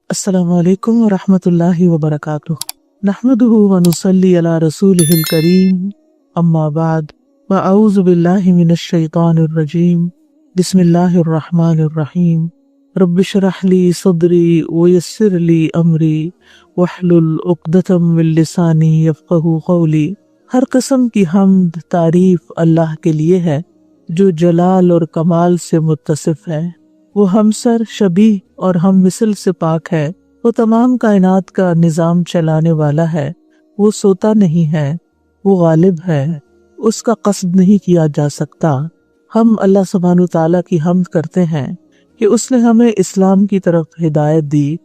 السلام علیکم ورحمۃ اللہ وبرکاتہ۔ نحمدہ ونصلی علی رسولہ الکریم، اما بعد، فاعوذ باللہ من الشیطان الرجیم، بسم اللہ الرحمن الرحیم۔ رب اشرح لی صدری ویسر لی امری واحلل عقدۃ من لسانی یفقہوا قولی۔ ہر قسم کی حمد تعریف اللہ کے لیے ہے جو جلال اور کمال سے متصف ہے۔ وہ ہمسر، شبیہ اور ہم مثل سے پاک ہے۔ وہ تمام کائنات کا نظام چلانے والا ہے۔ وہ سوتا نہیں ہے، وہ غالب ہے، اس کا قصد نہیں کیا جا سکتا۔ ہم اللہ سبحانہ تعالیٰ کی حمد کرتے ہیں کہ اس نے ہمیں اسلام کی طرف ہدایت دی،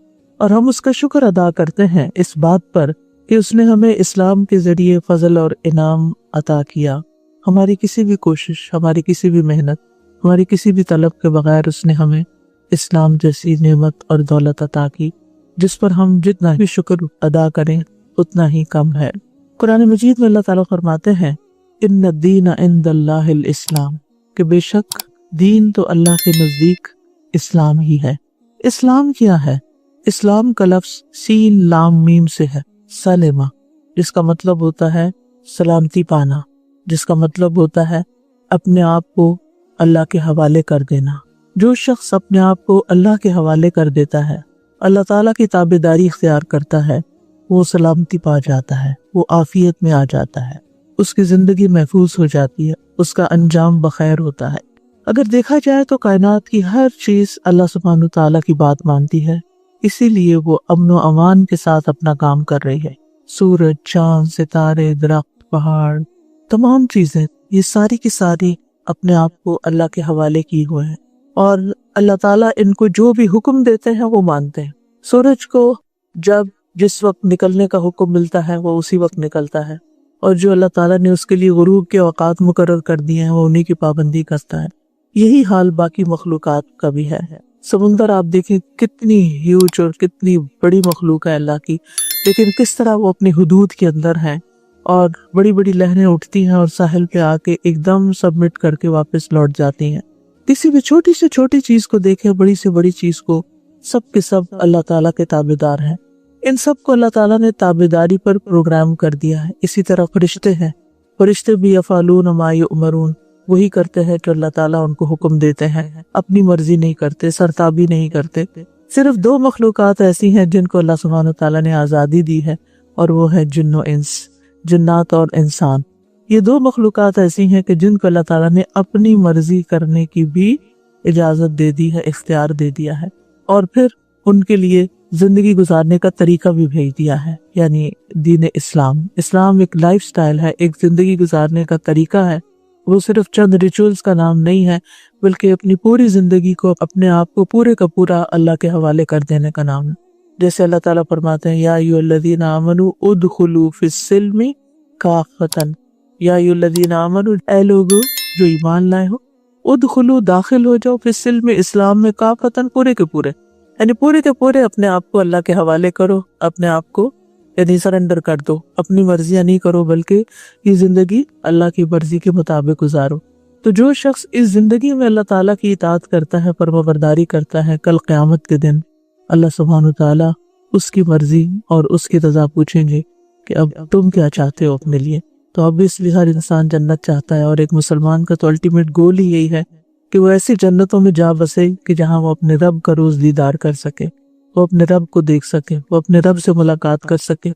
اور ہم اس کا شکر ادا کرتے ہیں اس بات پر کہ اس نے ہمیں اسلام کے ذریعے فضل اور انعام عطا کیا۔ ہماری کسی بھی کوشش، ہماری کسی بھی محنت، ہماری کسی بھی طلب کے بغیر اس نے ہمیں اسلام جیسی نعمت اور دولت عطا کی، جس پر ہم جتنا بھی شکر ادا کریں اتنا ہی کم ہے۔ قرآن مجید میں اللہ تعالیٰ فرماتے ہیں ان الدین عند اللہ الاسلام، کہ بے شک دین تو اللہ کے نزدیک اسلام ہی ہے۔ اسلام کیا ہے؟ اسلام کا لفظ سین لام میم سے ہے، سلمہ، جس کا مطلب ہوتا ہے سلامتی پانا، جس کا مطلب ہوتا ہے اپنے آپ کو اللہ کے حوالے کر دینا۔ جو شخص اپنے آپ کو اللہ کے حوالے کر دیتا ہے، اللہ تعالیٰ کی تابعداری اختیار کرتا ہے، وہ سلامتی پا جاتا ہے، وہ عافیت میں آ جاتا ہے، اس کی زندگی محفوظ ہو جاتی ہے، اس کا انجام بخیر ہوتا ہے۔ اگر دیکھا جائے تو کائنات کی ہر چیز اللہ سبحانہ تعالیٰ کی بات مانتی ہے، اسی لیے وہ امن و امان کے ساتھ اپنا کام کر رہی ہے۔ سورج، چاند، ستارے، درخت، پہاڑ، تمام چیزیں، یہ ساری کی ساری اپنے آپ کو اللہ کے حوالے کی ہوئے ہیں، اور اللہ تعالیٰ ان کو جو بھی حکم دیتے ہیں وہ مانتے ہیں۔ سورج کو جس وقت نکلنے کا حکم ملتا ہے وہ اسی وقت نکلتا ہے، اور جو اللہ تعالیٰ نے اس کے لیے غروب کے اوقات مقرر کر دیے ہیں وہ انہی کی پابندی کرتا ہے۔ یہی حال باقی مخلوقات کا بھی ہے۔ سمندر آپ دیکھیں کتنی ہیوج اور کتنی بڑی مخلوق ہے اللہ کی، لیکن کس طرح وہ اپنی حدود کے اندر ہیں، اور بڑی بڑی لہریں اٹھتی ہیں اور ساحل پہ آ کے ایک دم سبمٹ کر کے واپس لوٹ جاتی ہیں۔ کسی بھی چھوٹی سے چھوٹی چیز کو دیکھیں، بڑی سے بڑی چیز کو، سب کے سب اللہ تعالیٰ کے تابعدار ہیں۔ ان سب کو اللہ تعالیٰ نے تابعداری پر پروگرام کر دیا ہے۔ اسی طرح فرشتے ہیں، فرشتے بھی یفعلون ما یؤمرون، وہی کرتے ہیں جو اللہ تعالیٰ ان کو حکم دیتے ہیں، اپنی مرضی نہیں کرتے، سرتابی نہیں کرتے۔ صرف دو مخلوقات ایسی ہیں جن کو اللہ سبحانہ تعالیٰ نے آزادی دی ہے، اور وہ ہے جن و انس، جنات اور انسان۔ یہ دو مخلوقات ایسی ہیں کہ جن کو اللہ تعالیٰ نے اپنی مرضی کرنے کی بھی اجازت دے دی ہے، اختیار دے دیا ہے، اور پھر ان کے لیے زندگی گزارنے کا طریقہ بھی بھیج دیا ہے، یعنی دین اسلام۔ اسلام ایک لائف سٹائل ہے، ایک زندگی گزارنے کا طریقہ ہے۔ وہ صرف چند ریچولز کا نام نہیں ہے، بلکہ اپنی پوری زندگی کو، اپنے آپ کو پورے کا پورا اللہ کے حوالے کر دینے کا نام ہے۔ جیسے اللہ تعالیٰ فرماتے ہیں یا ایھا الذین آمنوا ادخلوا فی السلم کافۃ، یا ایھا الذین آمنوا، اے لوگو جو ایمان لائے ہو، ادخلوا، داخل ہو جاؤ، فی السلم، اسلام میں، کافۃ، پورے کے پورے، یعنی پورے کے پورے اپنے آپ کو اللہ کے حوالے کرو، اپنے آپ کو یعنی سرنڈر کر دو، اپنی مرضیاں نہیں کرو، بلکہ یہ زندگی اللہ کی مرضی کے مطابق گزارو۔ تو جو شخص اس زندگی میں اللہ تعالیٰ کی اطاعت کرتا ہے، فرمانبرداری کرتا ہے، کل قیامت کے دن اللہ سبحانہ تعالیٰ اس کی مرضی اور اس کی رضا پوچھیں گے کہ اب تم کیا چاہتے ہو اپنے لیے۔ تو اب اس لیے ہر انسان جنت چاہتا ہے، اور ایک مسلمان کا تو الٹیمیٹ گول ہی یہی ہے کہ وہ ایسی جنتوں میں جا بسے کہ جہاں وہ اپنے رب کا روز دیدار کر سکے، وہ اپنے رب کو دیکھ سکے، وہ اپنے رب سے ملاقات کر سکے،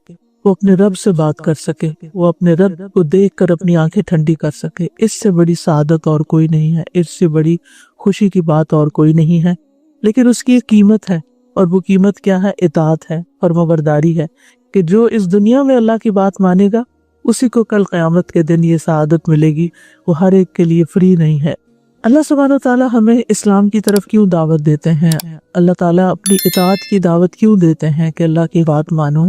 وہ اپنے رب سے بات کر سکے، وہ اپنے رب کو دیکھ کر اپنی آنکھیں ٹھنڈی کر سکے۔ اس سے بڑی سعادت اور کوئی نہیں ہے، اس سے بڑی خوشی کی بات اور کوئی نہیں ہے، لیکن اس کی ایک قیمت ہے، اور وہ قیمت کیا ہے؟ اطاعت ہے، فرمانبرداری ہے، کہ جو اس دنیا میں اللہ کی بات مانے گا اسی کو کل قیامت کے دن یہ سعادت ملے گی۔ وہ ہر ایک کے لیے فری نہیں ہے۔ اللہ سبحانہ تعالیٰ ہمیں اسلام کی طرف کیوں دعوت دیتے ہیں؟ اللہ تعالیٰ اپنی اطاعت کی دعوت کیوں دیتے ہیں کہ اللہ کی بات مانو؟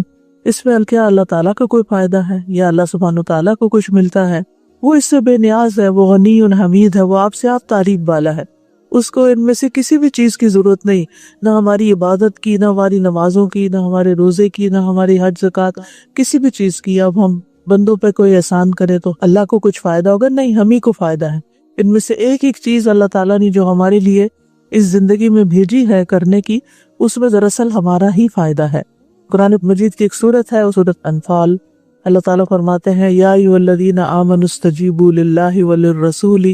اس میں کیا اللہ تعالیٰ کا کوئی فائدہ ہے یا اللہ سبحانہ تعالیٰ کو کچھ ملتا ہے؟ وہ اس سے بے نیاز ہے، وہ غنی حمید ہے، وہ آپ سے آپ تعریف والا ہے، اس کو ان میں سے کسی بھی چیز کی ضرورت نہیں، نہ ہماری عبادت کی، نہ ہماری نمازوں کی، نہ ہمارے روزے کی، نہ ہماری حج زکوٰۃ، کسی بھی چیز کی۔ اب ہم بندوں پہ کوئی احسان کرے تو اللہ کو کچھ فائدہ ہوگا؟ نہیں، ہم ہی کو فائدہ ہے۔ ان میں سے ایک ایک چیز اللہ تعالیٰ نے جو ہمارے لیے اس زندگی میں بھیجی ہے کرنے کی، اس میں دراصل ہمارا ہی فائدہ ہے۔ قرآن مجید کی ایک سورت ہے، وہ سورت انفال، اللہ تعالیٰ فرماتے ہیں یا ایھا الذین آمنوا استجیبوا للہ وللرسول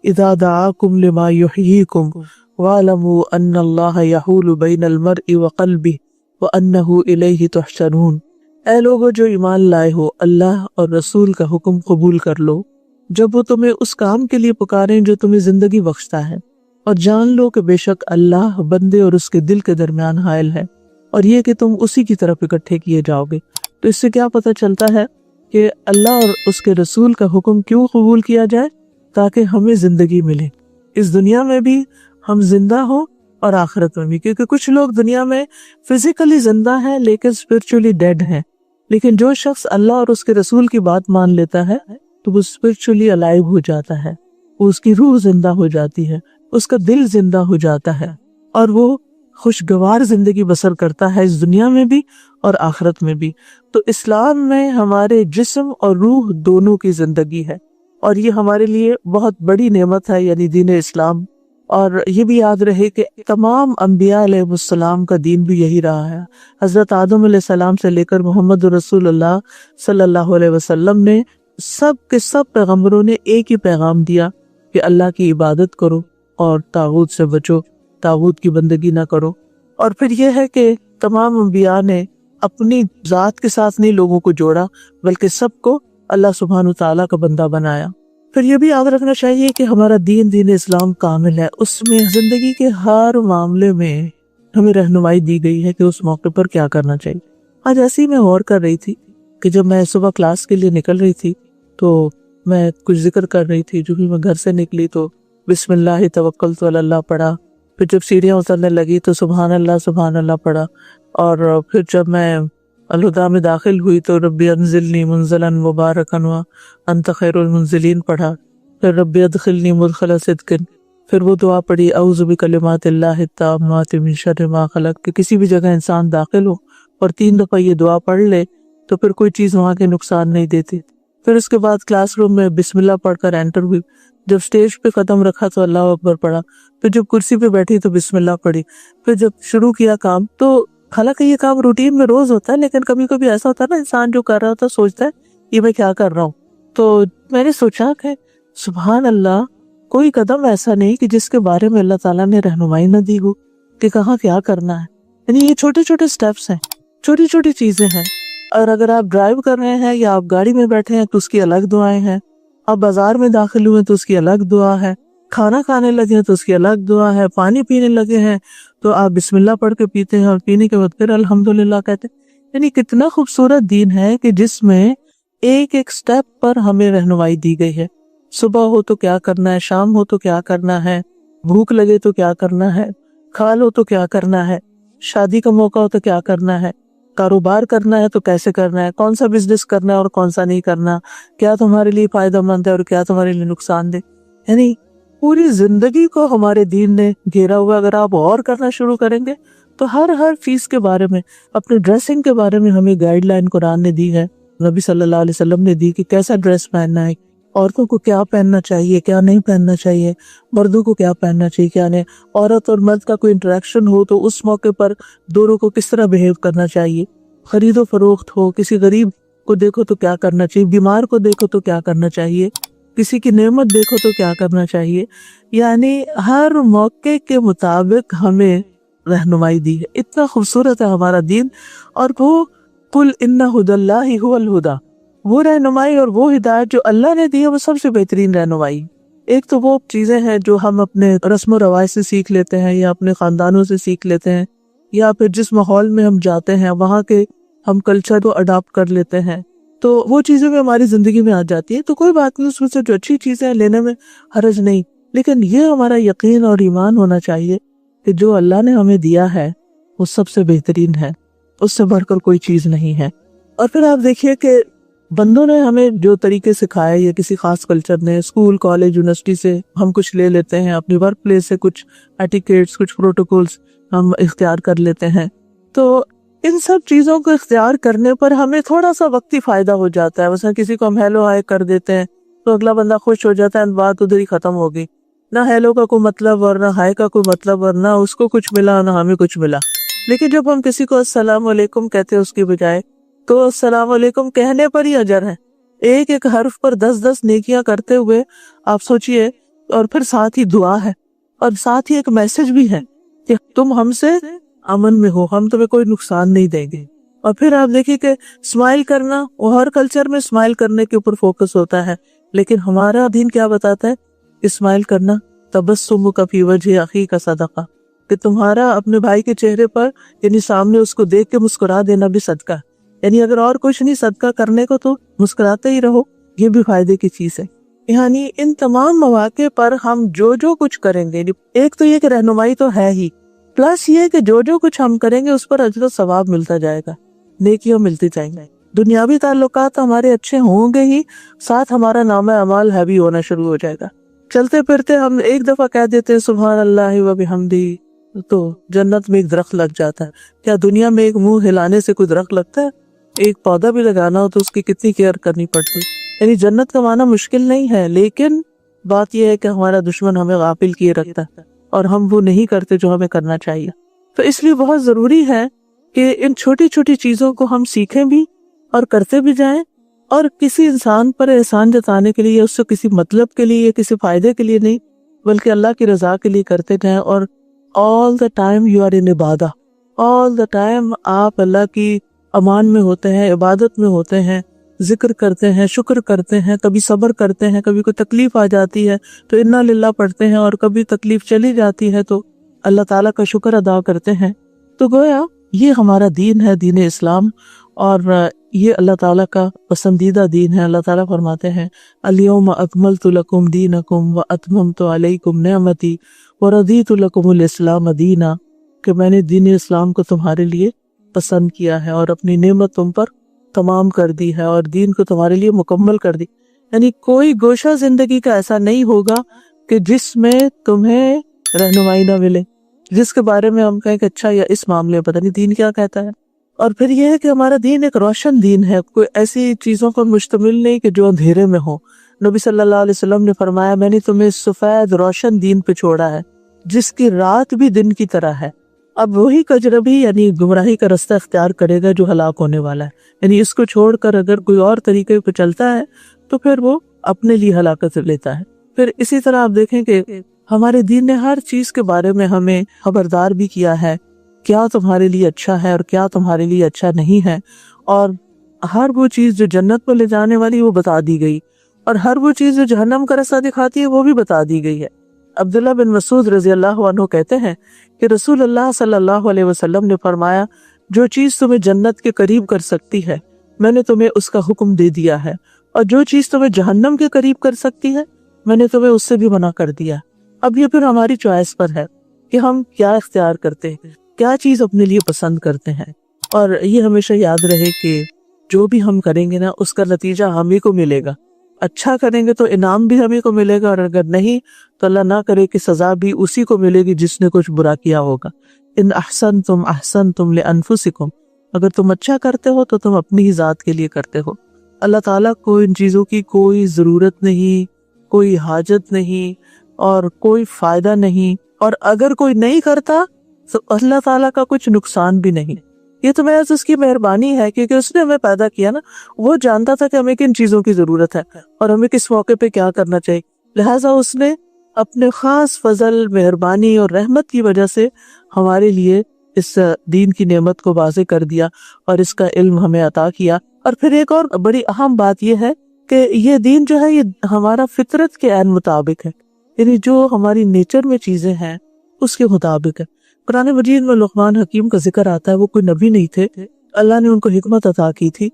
اذا دعاکم لما یحییکم واعلموا ان اللہ یحول بین المرء وقلبہ وانہ الیہ تحشرون۔ اے لوگو جو ایمان لائے ہو، اللہ اور رسول کا حکم قبول کر لو جب وہ تمہیں اس کام کے لیے پکاریں جو تمہیں زندگی بخشتا ہے، اور جان لو کہ بے شک اللہ بندے اور اس کے دل کے درمیان حائل ہے، اور یہ کہ تم اسی کی طرف اکٹھے کیے جاؤ گے۔ تو اس سے کیا پتہ چلتا ہے کہ اللہ اور اس کے رسول کا حکم کیوں قبول کیا جائے؟ تاکہ ہمیں زندگی ملے، اس دنیا میں بھی ہم زندہ ہوں اور آخرت میں بھی، کیونکہ کچھ لوگ دنیا میں فزیکلی زندہ ہیں لیکن اسپرچولی ڈیڈ ہیں، لیکن جو شخص اللہ اور اس کے رسول کی بات مان لیتا ہے تو وہ اسپرچولی الائیو ہو جاتا ہے، وہ اس کی روح زندہ ہو جاتی ہے، اس کا دل زندہ ہو جاتا ہے، اور وہ خوشگوار زندگی بسر کرتا ہے اس دنیا میں بھی اور آخرت میں بھی۔ تو اسلام میں ہمارے جسم اور روح دونوں کی زندگی ہے، اور یہ ہمارے لیے بہت بڑی نعمت ہے، یعنی دین اسلام۔ اور یہ بھی یاد رہے کہ تمام انبیاء علیہ السلام کا دین بھی یہی رہا ہے۔ حضرت آدم علیہ السلام سے لے کر محمد رسول اللہ صلی اللہ علیہ وسلم نے سب کے سب پیغمبروں نے ایک ہی پیغام دیا کہ اللہ کی عبادت کرو اور طاغوت سے بچو، طاغوت کی بندگی نہ کرو۔ اور پھر یہ ہے کہ تمام انبیاء نے اپنی ذات کے ساتھ نہیں لوگوں کو جوڑا، بلکہ سب کو اللہ سبحانہ وتعالیٰ کا بندہ بنایا۔ پھر یہ بھی یاد رکھنا چاہیے کہ ہمارا دین اسلام کامل ہے، اس میں زندگی کے ہر معاملے میں ہمیں رہنمائی دی گئی ہے کہ اس موقع پر کیا کرنا چاہیے۔ آج ایسے ہی میں غور کر رہی تھی کہ جب میں صبح کلاس کے لیے نکل رہی تھی تو میں کچھ ذکر کر رہی تھی، جو بھی میں گھر سے نکلی تو بسم اللہ توکلت علی اللہ پڑھا، پھر جب سیڑھیاں اترنے لگی تو سبحان اللہ پڑھا، اور پھر جب میں الہدا میں داخل ہوئی تو ربی انزلنی منزلا مبارکا وانت خیر المنزلین پڑھا، پھر ربی ادخلنی مدخل صدق، پھر وہ دعا پڑھی اعوذ بکلمات اللہ التامات من شر ما خلق، کہ کسی بھی جگہ انسان داخل ہو اور 3 دفعہ یہ دعا پڑھ لے تو پھر کوئی چیز وہاں کے نقصان نہیں دیتی۔ پھر اس کے بعد کلاس روم میں بسم اللہ پڑھ کر انٹر ہوئی، جب سٹیج پہ قدم رکھا تو اللہ اکبر پڑھا، پھر جب کرسی پہ بیٹھی تو بسم اللہ پڑھی، پھر جب شروع کیا کام تو حالانکہ یہ کام روٹین میں روز ہوتا ہے، لیکن کبھی کبھی ایسا ہوتا ہے نا، انسان جو کر رہا ہوتا ہے سوچتا ہے یہ میں کیا کر رہا ہوں۔ تو میں نے سوچا کہ سبحان اللہ، کوئی قدم ایسا نہیں کہ جس کے بارے میں اللہ تعالیٰ نے رہنمائی نہ دی ہو کہ کہاں کیا کرنا ہے۔ یعنی یہ چھوٹے چھوٹے سٹیپس ہیں، چھوٹی چھوٹی چیزیں ہیں، اور اگر آپ ڈرائیو کر رہے ہیں یا آپ گاڑی میں بیٹھے ہیں تو اس کی الگ دعائیں ہیں، آپ بازار میں داخل ہوئے تو اس کی الگ دعا ہے، کھانا کھانے لگے ہیں تو اس کی الگ دعا ہے، پانی پینے لگے ہیں تو آپ بسم اللہ پڑھ کے پیتے ہیں اور پینے کے بعد پھر الحمدللہ کہتے ہیں۔ یعنی کتنا خوبصورت دین ہے کہ جس میں ایک ایک سٹیپ پر ہمیں رہنمائی دی گئی ہے۔ صبح ہو تو کیا کرنا ہے، شام ہو تو کیا کرنا ہے، بھوک لگے تو کیا کرنا ہے، کھا لو تو کیا کرنا ہے، شادی کا موقع ہو تو کیا کرنا ہے، کاروبار کرنا ہے تو کیسے کرنا ہے، کون سا بزنس کرنا ہے اور کون سا نہیں کرنا، کیا تمہارے لیے فائدہ مند ہے اور کیا تمہارے لیے نقصان دہ۔ یعنی پوری زندگی کو ہمارے دین نے گھیرا ہوا۔ اگر آپ اور کرنا شروع کریں گے تو ہر چیز کے بارے میں، اپنے ڈریسنگ کے بارے میں ہمیں گائیڈ لائن قرآن نے دی ہے، نبی صلی اللہ علیہ وسلم نے دی کہ کیسا ڈریس پہننا ہے، عورتوں کو کیا پہننا چاہیے، کیا نہیں پہننا چاہیے، مردوں کو کیا پہننا چاہیے، کیا نہیں، عورت اور مرد کا کوئی انٹریکشن ہو تو اس موقع پر دونوں کو کس طرح بیہیو کرنا چاہیے، خرید و فروخت ہو، کسی غریب کو دیکھو تو کیا کرنا چاہیے، بیمار کو دیکھو تو کیا کرنا چاہیے، کسی کی نعمت دیکھو تو کیا کرنا چاہیے۔ یعنی ہر موقع کے مطابق ہمیں رہنمائی دی ہے۔ اتنا خوبصورت ہے ہمارا دین، اور وہ قل ان ھدی اللہ ھو الھدی، وہ رہنمائی اور وہ ہدایت جو اللہ نے دی ہے وہ سب سے بہترین رہنمائی۔ ایک تو وہ چیزیں ہیں جو ہم اپنے رسم و رواج سے سیکھ لیتے ہیں یا اپنے خاندانوں سے سیکھ لیتے ہیں، یا پھر جس ماحول میں ہم جاتے ہیں وہاں کے ہم کلچر کو اڈاپٹ کر لیتے ہیں، تو وہ چیزیں بھی ہماری زندگی میں آ جاتی ہیں، تو کوئی بات نہیں، اس میں سے جو اچھی چیزیں ہیں لینے میں حرج نہیں، لیکن یہ ہمارا یقین اور ایمان ہونا چاہیے کہ جو اللہ نے ہمیں دیا ہے وہ سب سے بہترین ہے، اس سے بڑھ کر کوئی چیز نہیں ہے۔ اور پھر آپ دیکھیے کہ بندوں نے ہمیں جو طریقے سکھائے یا کسی خاص کلچر نے، اسکول، کالج، یونیورسٹی سے ہم کچھ لے لیتے ہیں، اپنی ورک پلیس سے کچھ ایٹیکیٹس، کچھ پروٹوکولز ہم اختیار کر لیتے ہیں، تو ان سب چیزوں کو اختیار کرنے پر ہمیں تھوڑا سا وقتی فائدہ ہو جاتا ہے۔ مثلا کسی کو ہم ہیلو ہائے کر دیتے ہیں تو اگلا بندہ خوش ہو جاتا ہے، بات ادھر ہی ختم ہو گئی، نہ ہیلو کا کوئی مطلب اور نہ ہائے کا کوئی مطلب، اور نہ اس کو کچھ ملا نہ ہمیں کچھ ملا۔ لیکن جب ہم کسی کو السلام علیکم کہتے ہیں اس کی بجائے، تو السلام علیکم کہنے پر ہی اجر ہے، ایک ایک حرف پر 10 نیکیاں کرتے ہوئے آپ سوچئے، اور پھر ساتھ ہی دعا ہے، اور ساتھ ہی ایک میسج بھی ہے کہ تم ہم سے امن میں ہو، ہم تمہیں کوئی نقصان نہیں دیں گے۔ اور پھر آپ دیکھیے کہ اسمائل کرنا، وہ ہر کلچر میں اسمائل کرنے کے اوپر فوکس ہوتا ہے، لیکن ہمارا دین کیا بتاتا ہے؟ اسمائل کرنا، تبسمک فی وجہ اخیک صدقہ، کہ تمہارا اپنے بھائی کے چہرے پر، یعنی سامنے اس کو دیکھ کے مسکرا دینا بھی صدقہ ہے۔ یعنی اگر اور کچھ نہیں صدقہ کرنے کو تو مسکراتے ہی رہو، یہ بھی فائدے کی چیز ہے۔ یعنی ان تمام مواقع پر ہم جو کچھ کریں گے، ایک تو یہ کہ رہنمائی تو ہے ہی، پلس یہ کہ جو کچھ ہم کریں گے اس پر اجر و ثواب ملتا جائے گا، نیکیاں ملتی جائیں گے، دنیاوی تعلقات ہمارے اچھے ہوں گے ہی، ساتھ ہمارا نامہ اعمال ہیوی ہونا شروع ہو جائے گا۔ چلتے پھرتے ہم ایک دفعہ کہہ دیتے ہیں سبحان اللہ و بحمدہ، تو جنت میں ایک درخت لگ جاتا ہے۔ کیا دنیا میں ایک منہ ہلانے سے کوئی درخت لگتا ہے؟ ایک پودا بھی لگانا ہو تو اس کی کتنی کیئر کرنی پڑتی۔ یعنی جنت کمانا مشکل نہیں ہے، لیکن بات یہ ہے کہ ہمارا دشمن ہمیں غافل کیے رکھتا ہے اور ہم وہ نہیں کرتے جو ہمیں کرنا چاہیے۔ تو اس لیے بہت ضروری ہے کہ ان چھوٹی چھوٹی چیزوں کو ہم سیکھیں بھی اور کرتے بھی جائیں، اور کسی انسان پر احسان جتانے کے لیے، اس سے کسی مطلب کے لیے، کسی فائدے کے لیے نہیں، بلکہ اللہ کی رضا کے لیے کرتے جائیں۔ اور all the time you are in Ubadah, all the time آپ اللہ کی امان میں ہوتے ہیں، عبادت میں ہوتے ہیں، ذکر کرتے ہیں، شکر کرتے ہیں، کبھی صبر کرتے ہیں، کبھی کوئی تکلیف آ جاتی ہے تو انا للہ پڑھتے ہیں، اور کبھی تکلیف چلی جاتی ہے تو اللہ تعالیٰ کا شکر ادا کرتے ہیں۔ تو گویا یہ ہمارا دین ہے، دین اسلام، اور یہ اللہ تعالیٰ کا پسندیدہ دین ہے۔ اللہ تعالیٰ فرماتے ہیں الیوم اکملت لکم دینکم واتممت علیکم نعمتی وردیت لکم الاسلام دینا، کہ میں نے دین اسلام کو تمہارے لیے پسند کیا ہے اور اپنی نعمت تم پر تمام کر دی ہے، اور دین کو تمہارے لیے مکمل کر دی۔ یعنی کوئی گوشہ زندگی کا ایسا نہیں ہوگا کہ جس میں تمہیں رہنمائی نہ ملے، جس کے بارے میں ہم کہیں کہ اچھا یا اس معاملے میں پتہ نہیں دین کیا کہتا ہے۔ اور پھر یہ ہے کہ ہمارا دین ایک روشن دین ہے، کوئی ایسی چیزوں پر مشتمل نہیں کہ جو اندھیرے میں ہو۔ نبی صلی اللہ علیہ وسلم نے فرمایا میں نے تمہیں سفید روشن دین پہ چھوڑا ہے جس کی رات بھی دن کی طرح ہے۔ اب وہی کجربی یعنی گمراہی کا رستہ اختیار کرے گا جو ہلاک ہونے والا ہے، یعنی اس کو چھوڑ کر اگر کوئی اور طریقے پہ چلتا ہے تو پھر وہ اپنے لیے ہلاکت لیتا ہے۔ پھر اسی طرح آپ دیکھیں کہ ہمارے دین نے ہر چیز کے بارے میں ہمیں خبردار بھی کیا ہے، کیا تمہارے لیے اچھا ہے اور کیا تمہارے لیے اچھا نہیں ہے، اور ہر وہ چیز جو جنت پر لے جانے والی وہ بتا دی گئی، اور ہر وہ چیز جو جہنم کا راستہ دکھاتی ہے وہ بھی بتا دی گئی ہے۔ عبداللہ بن مسعود رضی اللہ عنہ کہتے ہیں کہ رسول اللہ صلی اللہ علیہ وسلم نے فرمایا جو چیز تمہیں جنت کے قریب کر سکتی ہے میں نے تمہیں اس کا حکم دے دیا ہے، اور جو چیز تمہیں جہنم کے قریب کر سکتی ہے میں نے تمہیں اس سے بھی منع کر دیا۔ اب یہ پھر ہماری چوائس پر ہے کہ ہم کیا اختیار کرتے ہیں، کیا چیز اپنے لیے پسند کرتے ہیں۔ اور یہ ہمیشہ یاد رہے کہ جو بھی ہم کریں گے نا اس کا نتیجہ ہم ہی کو ملے گا۔ اچھا کریں گے تو انعام بھی ہمیں کو ملے گا، اور اگر نہیں تو اللہ نہ کرے کہ سزا بھی اسی کو ملے گی جس نے کچھ برا کیا ہوگا۔ ان احسنتم احسنتم لانفسکم، اگر تم اچھا کرتے ہو تو تم اپنی ہی ذات کے لیے کرتے ہو۔ اللہ تعالیٰ کو ان چیزوں کی کوئی ضرورت نہیں، کوئی حاجت نہیں، اور کوئی فائدہ نہیں، اور اگر کوئی نہیں کرتا تو اللہ تعالیٰ کا کچھ نقصان بھی نہیں۔ یہ تو محض اس کی مہربانی ہے، کیونکہ اس نے ہمیں پیدا کیا نا، وہ جانتا تھا کہ ہمیں کن چیزوں کی ضرورت ہے اور ہمیں کس موقع پہ کیا کرنا چاہیے، لہٰذا اس نے اپنے خاص فضل، مہربانی اور رحمت کی وجہ سے ہمارے لیے اس دین کی نعمت کو واضح کر دیا اور اس کا علم ہمیں عطا کیا۔ اور پھر ایک اور بڑی اہم بات یہ ہے کہ یہ دین جو ہے یہ ہمارا فطرت کے عین مطابق ہے، یعنی جو ہماری نیچر میں چیزیں ہیں اس کے مطابق ہے۔ قرآن مجید میں لقمان حکیم کا ذکر آتا ہے، وہ کوئی نبی نہیں تھے، اللہ نے ان کو حکمت عطا کی تھی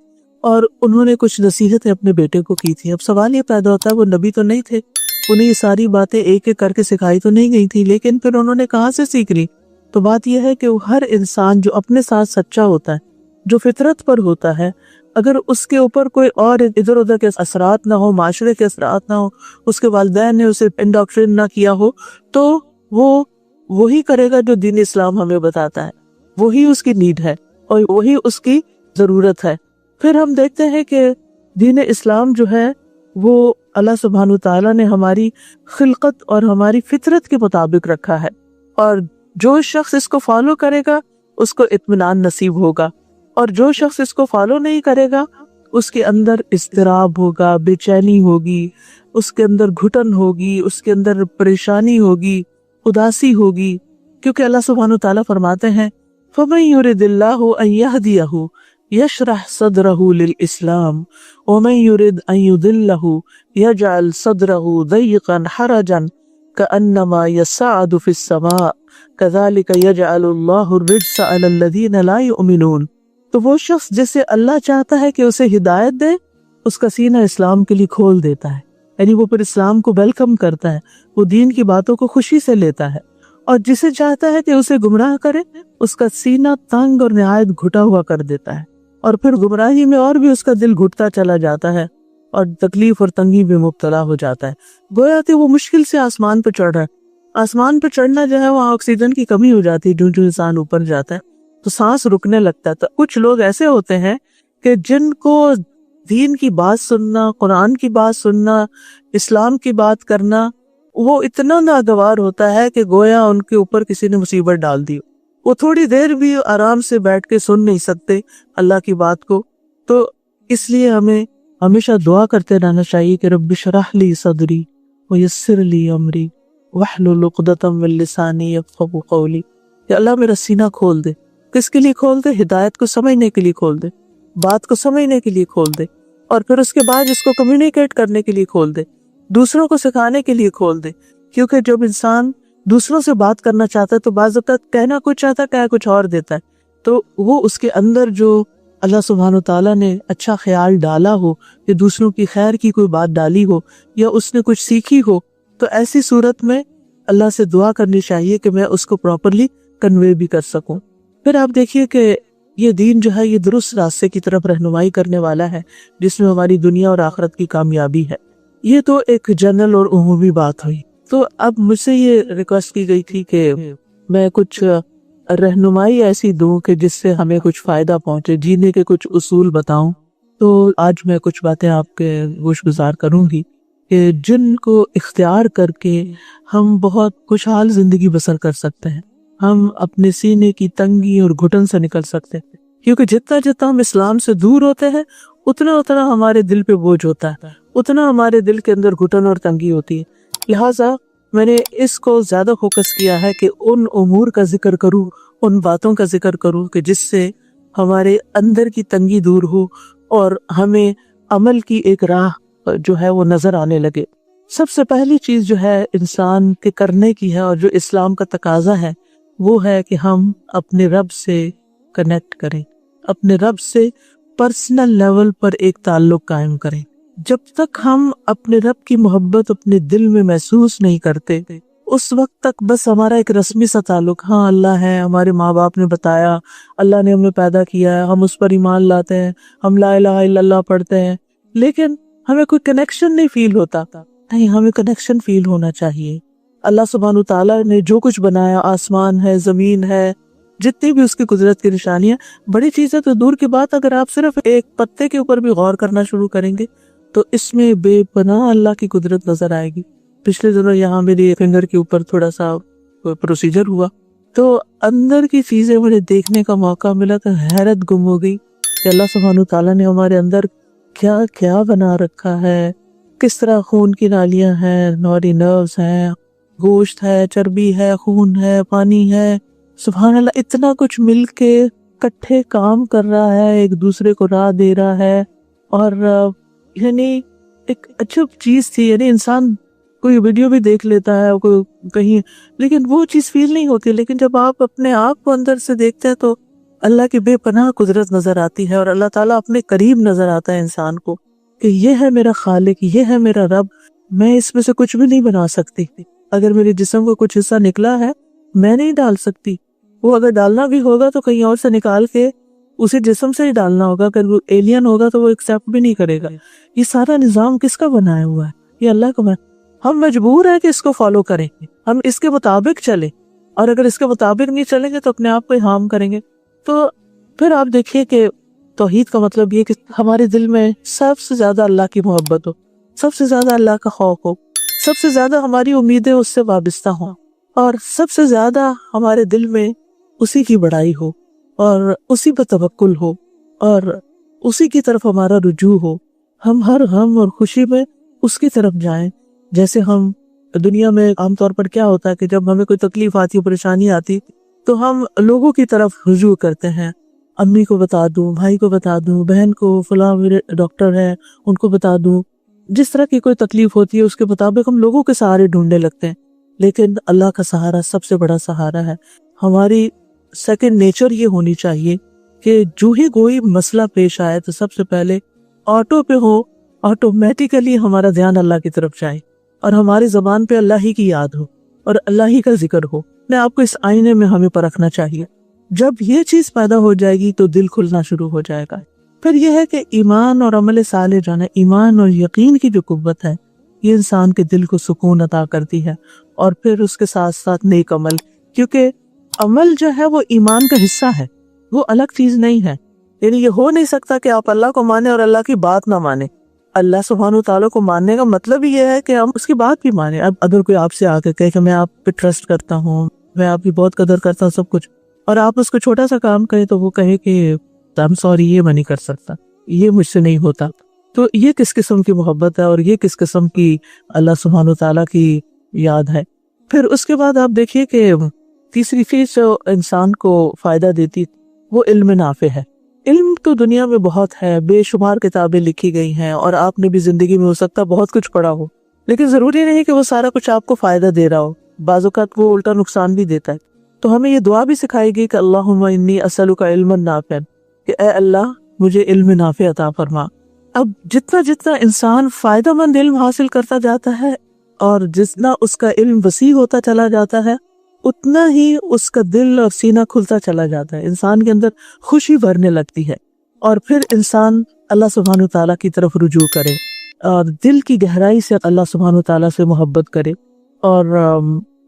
اور انہوں نے کچھ نصیحتیں اپنے بیٹے کو کی تھی۔ اب سوال یہ پیدا ہوتا ہے وہ نبی تو نہیں تھے، انہیں یہ ساری باتیں ایک ایک کر کے سکھائی تو نہیں گئی تھی، لیکن پھر انہوں نے کہاں سے سیکھ لی؟ تو بات یہ ہے کہ ہر انسان جو اپنے ساتھ سچا ہوتا ہے، جو فطرت پر ہوتا ہے، اگر اس کے اوپر کوئی اور ادھر ادھر کے اثرات نہ ہو، معاشرے کے اثرات نہ ہو، اس کے والدین نے اسے انڈاکٹرین نہ کیا ہو، تو وہ وہی کرے گا جو دین اسلام ہمیں بتاتا ہے، وہی اس کی نیڈ ہے اور وہی اس کی ضرورت ہے۔ پھر ہم دیکھتے ہیں کہ دین اسلام جو ہے وہ اللہ سبحانہ وتعالیٰ نے ہماری خلقت اور ہماری فطرت کے مطابق رکھا ہے، اور جو شخص اس کو فالو کرے گا اس کو اطمینان نصیب ہوگا، اور جو شخص اس کو فالو نہیں کرے گا اس کے اندر اضطراب ہوگا، بے چینی ہوگی، اس کے اندر گھٹن ہوگی، اس کے اندر پریشانی ہوگی، اداسی ہوگی، کیونکہ اللہ سبحانہ وتعالیٰ فرماتے ہیں فَمَن يُرِدِ اللَّهُ أَن يَهْدِيَهُ يَشْرَحْ صَدْرَهُ لِلْإِسْلَامِ وَمَن يُرِدْ أَن يُضِلَّهُ يَجْعَلْ صَدْرَهُ ضَيِّقًا حَرَجًا كَأَنَّمَا يَصَّعَّدُ فِي السَّمَاءِ كَذَلِكَ يَجْعَلُ اللَّهُ الرِّجْسَ عَلَى الَّذِينَ لَا يُؤْمِنُونَ۔ تو وہ شخص جسے اللہ چاہتا ہے کہ اسے ہدایت دے، اس کا سینہ اسلام کے لیے کھول دیتا ہے، یعنی وہ پھر اسلام کو ویلکم کرتا ہے، وہ دین کی باتوں کو خوشی سے لیتا ہے، اور جسے چاہتا ہے کہ اسے گمراہ کرے اس کا سینہ تنگ اور نہایت گھٹا ہوا کر دیتا ہے، اور پھر گمراہی میں اور بھی اس کا دل گھٹتا چلا جاتا ہے اور تکلیف اور تنگی میں مبتلا ہو جاتا ہے، گویا کہ وہ مشکل سے آسمان پہ چڑھ رہا ہے۔ آسمان پہ چڑھنا جو ہے وہاں آکسیجن کی کمی ہو جاتی ہے، جو انسان اوپر جاتا ہے تو سانس رکنے لگتا ہے۔ تو کچھ لوگ ایسے ہوتے ہیں کہ جن کو دین کی بات سننا، قرآن کی بات سننا، اسلام کی بات کرنا وہ اتنا ناگوار ہوتا ہے کہ گویا ان کے اوپر کسی نے مصیبت ڈال دی، وہ تھوڑی دیر بھی آرام سے بیٹھ کے سن نہیں سکتے اللہ کی بات کو۔ تو اس لیے ہمیں ہمیشہ دعا کرتے رہنا چاہیے کہ رب اشرح لی صدری ویسر لی امری واحلل عقدۃ من لسانی یفقہوا قولی، کہ اللہ میرا سینہ کھول دے۔ کس کے لیے کھول دے؟ ہدایت کو سمجھنے کے لیے کھول دے، بات کو سمجھنے کے لیے کھول دے، اور پھر اس کے بعد اس کو کمیونیکیٹ کرنے کے لیے کھول دے، دوسروں کو سکھانے کے لیے کھول دے۔ کیونکہ جب انسان دوسروں سے بات کرنا چاہتا ہے تو بعض اوقات کہنا کچھ چاہتا ہے، کہہ کچھ اور دیتا ہے، تو وہ اس کے اندر جو اللہ سبحانہ وتعالیٰ نے اچھا خیال ڈالا ہو، یا دوسروں کی خیر کی کوئی بات ڈالی ہو، یا اس نے کچھ سیکھی ہو، تو ایسی صورت میں اللہ سے دعا کرنی چاہیے کہ میں اس کو پراپرلی کنوے بھی کر سکوں۔ پھر آپ دیکھیے کہ یہ دین جو ہے یہ درست راستے کی طرف رہنمائی کرنے والا ہے، جس میں ہماری دنیا اور آخرت کی کامیابی ہے۔ یہ تو ایک جنرل اور عمومی بات ہوئی۔ تو اب مجھ سے یہ ریکویسٹ کی گئی تھی کہ میں کچھ رہنمائی ایسی دوں کہ جس سے ہمیں کچھ فائدہ پہنچے، جینے کے کچھ اصول بتاؤں۔ تو آج میں کچھ باتیں آپ کے گوش گزار کروں گی کہ جن کو اختیار کر کے ہم بہت خوشحال زندگی بسر کر سکتے ہیں، ہم اپنے سینے کی تنگی اور گھٹن سے نکل سکتے ہیں۔ کیونکہ جتنا جتنا ہم اسلام سے دور ہوتے ہیں اتنا اتنا ہمارے دل پہ بوجھ ہوتا ہے، اتنا ہمارے دل کے اندر گھٹن اور تنگی ہوتی ہے۔ لہٰذا میں نے اس کو زیادہ فوکس کیا ہے کہ ان امور کا ذکر کروں، ان باتوں کا ذکر کروں کہ جس سے ہمارے اندر کی تنگی دور ہو اور ہمیں عمل کی ایک راہ جو ہے وہ نظر آنے لگے۔ سب سے پہلی چیز جو ہے انسان کے کرنے کی ہے اور جو اسلام کا تقاضا ہے وہ ہے کہ ہم اپنے رب سے کنیکٹ کریں، اپنے رب سے پرسنل لیول پر ایک تعلق قائم کریں۔ جب تک ہم اپنے رب کی محبت اپنے دل میں محسوس نہیں کرتے اس وقت تک بس ہمارا ایک رسمی سا تعلق، ہاں اللہ ہے، ہمارے ماں باپ نے بتایا، اللہ نے ہمیں پیدا کیا ہے، ہم اس پر ایمان لاتے ہیں، ہم لا الہ الا اللہ پڑھتے ہیں، لیکن ہمیں کوئی کنیکشن نہیں فیل ہوتا۔ نہیں، ہمیں کنیکشن فیل ہونا چاہیے۔ اللہ سبحانہ تعالیٰ نے جو کچھ بنایا، آسمان ہے، زمین ہے، جتنی بھی اس کی قدرت کی نشانیاں، بڑی چیزیں تو دور کی بات، اگر آپ صرف ایک پتے کے اوپر بھی غور کرنا شروع کریں گے تو اس میں بے پناہ اللہ کی قدرت نظر آئے گی۔ پچھلے دنوں یہاں میری فنگر کے اوپر تھوڑا سا پروسیجر ہوا تو اندر کی چیزیں مجھے دیکھنے کا موقع ملا تو حیرت گم ہو گئی کہ اللہ سبحانہ تعالیٰ نے ہمارے اندر کیا کیا بنا رکھا ہے، کس طرح خون کی نالیاں ہیں، ہماری نروز ہیں، گوشت ہے، چربی ہے، خون ہے، پانی ہے، سبحان اللہ، اتنا کچھ مل کے کٹھے کام کر رہا ہے، ایک دوسرے کو راہ دے رہا ہے۔ اور یعنی ایک اچھی چیز تھی، یعنی انسان کوئی ویڈیو بھی دیکھ لیتا ہے کوئی کہیں، لیکن وہ چیز فیل نہیں ہوتی، لیکن جب آپ اپنے آپ کو اندر سے دیکھتے ہیں تو اللہ کی بے پناہ قدرت نظر آتی ہے، اور اللہ تعالیٰ اپنے قریب نظر آتا ہے انسان کو کہ یہ ہے میرا خالق، یہ ہے میرا رب، میں اس میں سے کچھ بھی نہیں بنا سکتی۔ اگر میرے جسم کو کچھ حصہ نکلا ہے میں نہیں ڈال سکتی، وہ اگر ڈالنا بھی ہوگا تو کہیں اور سے نکال کے اسے جسم سے ہی ڈالنا ہوگا، اگر وہ ایلین ہوگا تو وہ ایکسیپٹ بھی نہیں کرے گا۔ یہ سارا نظام کس کا بنایا ہوا ہے؟ یہ اللہ کا بنایا۔ ہم مجبور ہیں کہ اس کو فالو کریں، ہم اس کے مطابق چلیں، اور اگر اس کے مطابق نہیں چلیں گے تو اپنے آپ کو ہی ہارم کریں گے۔ تو پھر آپ دیکھیے کہ توحید کا مطلب یہ کہ ہمارے دل میں سب سے زیادہ اللہ کی محبت ہو، سب سے زیادہ اللہ کا خوف ہو، سب سے زیادہ ہماری امیدیں اس سے وابستہ ہوں، اور سب سے زیادہ ہمارے دل میں اسی کی بڑائی ہو، اور اسی پر توکل ہو اور اسی کی طرف ہمارا رجوع ہو. ہم ہر غم اور خوشی میں اس کی طرف جائیں. جیسے ہم دنیا میں عام طور پر کیا ہوتا ہے کہ جب ہمیں کوئی تکلیف آتی، پریشانی آتی، تو ہم لوگوں کی طرف رجوع کرتے ہیں. امی کو بتا دوں، بھائی کو بتا دوں، بہن کو، فلاں میرے ڈاکٹر ہے ان کو بتا دوں. جس طرح کی کوئی تکلیف ہوتی ہے اس کے مطابق ہم لوگوں کے سہارے ڈھونڈنے لگتے ہیں. لیکن اللہ کا سہارا سب سے بڑا سہارا ہے. ہماری سیکنڈ نیچر یہ ہونی چاہیے کہ جو ہی کوئی مسئلہ پیش آئے تو سب سے پہلے آٹو پہ ہو، آٹومیٹیکلی ہمارا دھیان اللہ کی طرف جائے اور ہماری زبان پہ اللہ ہی کی یاد ہو اور اللہ ہی کا ذکر ہو. میں آپ کو اس آئینے میں ہمیں پرکھنا چاہیے. جب یہ چیز پیدا ہو جائے گی تو دل کھلنا شروع ہو جائے گا. پھر یہ ہے کہ ایمان اور عمل صالح جو ہے، ایمان اور یقین کی جو قوت ہے، یہ انسان کے دل کو سکون عطا کرتی ہے. اور پھر اس کے ساتھ ساتھ نیک عمل، کیونکہ عمل جو ہے وہ ایمان کا حصہ ہے، وہ الگ چیز نہیں ہے. یعنی یہ ہو نہیں سکتا کہ آپ اللہ کو مانیں اور اللہ کی بات نہ مانیں. اللہ سبحانہ و تعالیٰ کو ماننے کا مطلب یہ ہے کہ ہم اس کی بات بھی مانیں. اب اگر کوئی آپ سے آ کے کہے کہ میں آپ پہ ٹرسٹ کرتا ہوں، میں آپ کی بہت قدر کرتا ہوں سب کچھ، اور آپ اس کو چھوٹا سا کام کہیں تو وہ کہے کہ I'm sorry، یہ میں نہیں کر سکتا، یہ مجھ سے نہیں ہوتا، تو یہ کس قسم کی محبت ہے اور یہ کس قسم کی اللہ سبحانہ و تعالیٰ کی یاد ہے. پھر اس کے بعد آپ دیکھیے کہ تیسری چیز جو انسان کو فائدہ دیتی وہ علم نافع ہے. علم تو دنیا میں بہت ہے، بے شمار کتابیں لکھی گئی ہیں اور آپ نے بھی زندگی میں ہو سکتا بہت کچھ پڑھا ہو، لیکن ضروری نہیں کہ وہ سارا کچھ آپ کو فائدہ دے رہا ہو. بعض اوقات وہ الٹا نقصان بھی دیتا ہے. تو ہمیں یہ دعا بھی سکھائی گئی کہ اللہم انی اسألک علما نافعا، کہ اے اللہ مجھے علم نافع عطا فرما. اب جتنا انسان فائدہ مند علم حاصل کرتا جاتا ہے اور جتنا اس کا علم وسیع ہوتا چلا جاتا ہے، اتنا ہی اس کا دل اور سینہ کھلتا چلا جاتا ہے. انسان کے اندر خوشی بھرنے لگتی ہے اور پھر انسان اللہ سبحانہ تعالیٰ کی طرف رجوع کرے اور دل کی گہرائی سے اللہ سبحانہ تعالیٰ سے محبت کرے اور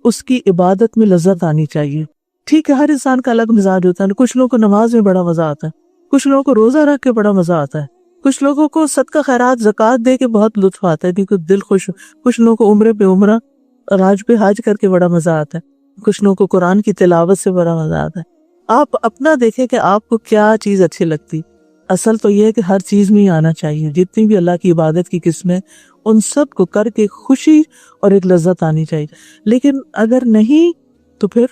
اس کی عبادت میں لذت آنی چاہیے. ٹھیک ہے، ہر انسان کا الگ مزاج ہوتا ہے. کچھ لوگوں کو نماز میں بڑا مزہ آتا ہے، کچھ لوگوں کو روزہ رکھ کے بڑا مزہ آتا ہے، کچھ لوگوں کو صدقہ خیرات زکوٰۃ دے کے بہت لطف آتا ہے کیونکہ دل خوش. کچھ لوگوں کو عمرے پہ عمرہ اور حج پہ حج کر کے بڑا مزہ آتا ہے. کچھ لوگوں کو قرآن کی تلاوت سے بڑا مزہ آتا ہے. آپ اپنا دیکھیں کہ آپ کو کیا چیز اچھی لگتی. اصل تو یہ ہے کہ ہر چیز میں ہی آنا چاہیے. جتنی بھی اللہ کی عبادت کی قسمیں ان سب کو کر کے خوشی اور ایک لذت آنی چاہیے. لیکن اگر نہیں تو پھر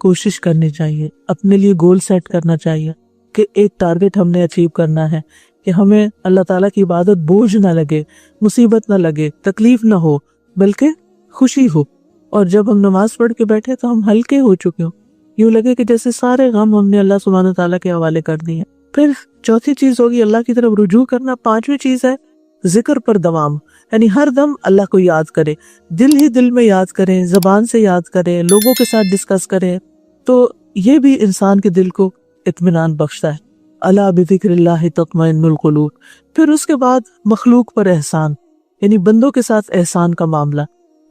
کوشش کرنی چاہیے، اپنے لیے گول سیٹ کرنا چاہیے کہ ایک ٹارگٹ ہم نے اچیو کرنا ہے کہ ہمیں اللہ تعالیٰ کی عبادت بوجھ نہ لگے، مصیبت نہ لگے، تکلیف نہ ہو، بلکہ خوشی ہو. اور جب ہم نماز پڑھ کے بیٹھے تو ہم ہلکے ہو چکے ہوں، یوں لگے کہ جیسے سارے غم ہم نے اللہ سبحانہ تعالیٰ کے حوالے کر دیے. پھر چوتھی چیز ہوگی اللہ کی طرف رجوع کرنا. پانچویں چیز ہے ذکر پر دوام، یعنی ہر دم اللہ کو یاد کرے، دل ہی دل میں یاد کریں، زبان سے یاد کریں، لوگوں کے ساتھ ڈسکس کریں. تو یہ بھی انسان کے دل کو اطمینان بخشتا ہے. الا بذکر اللہ تطمئن القلوب. پھر اس کے بعد مخلوق پر احسان، یعنی بندوں کے ساتھ احسان کا معاملہ،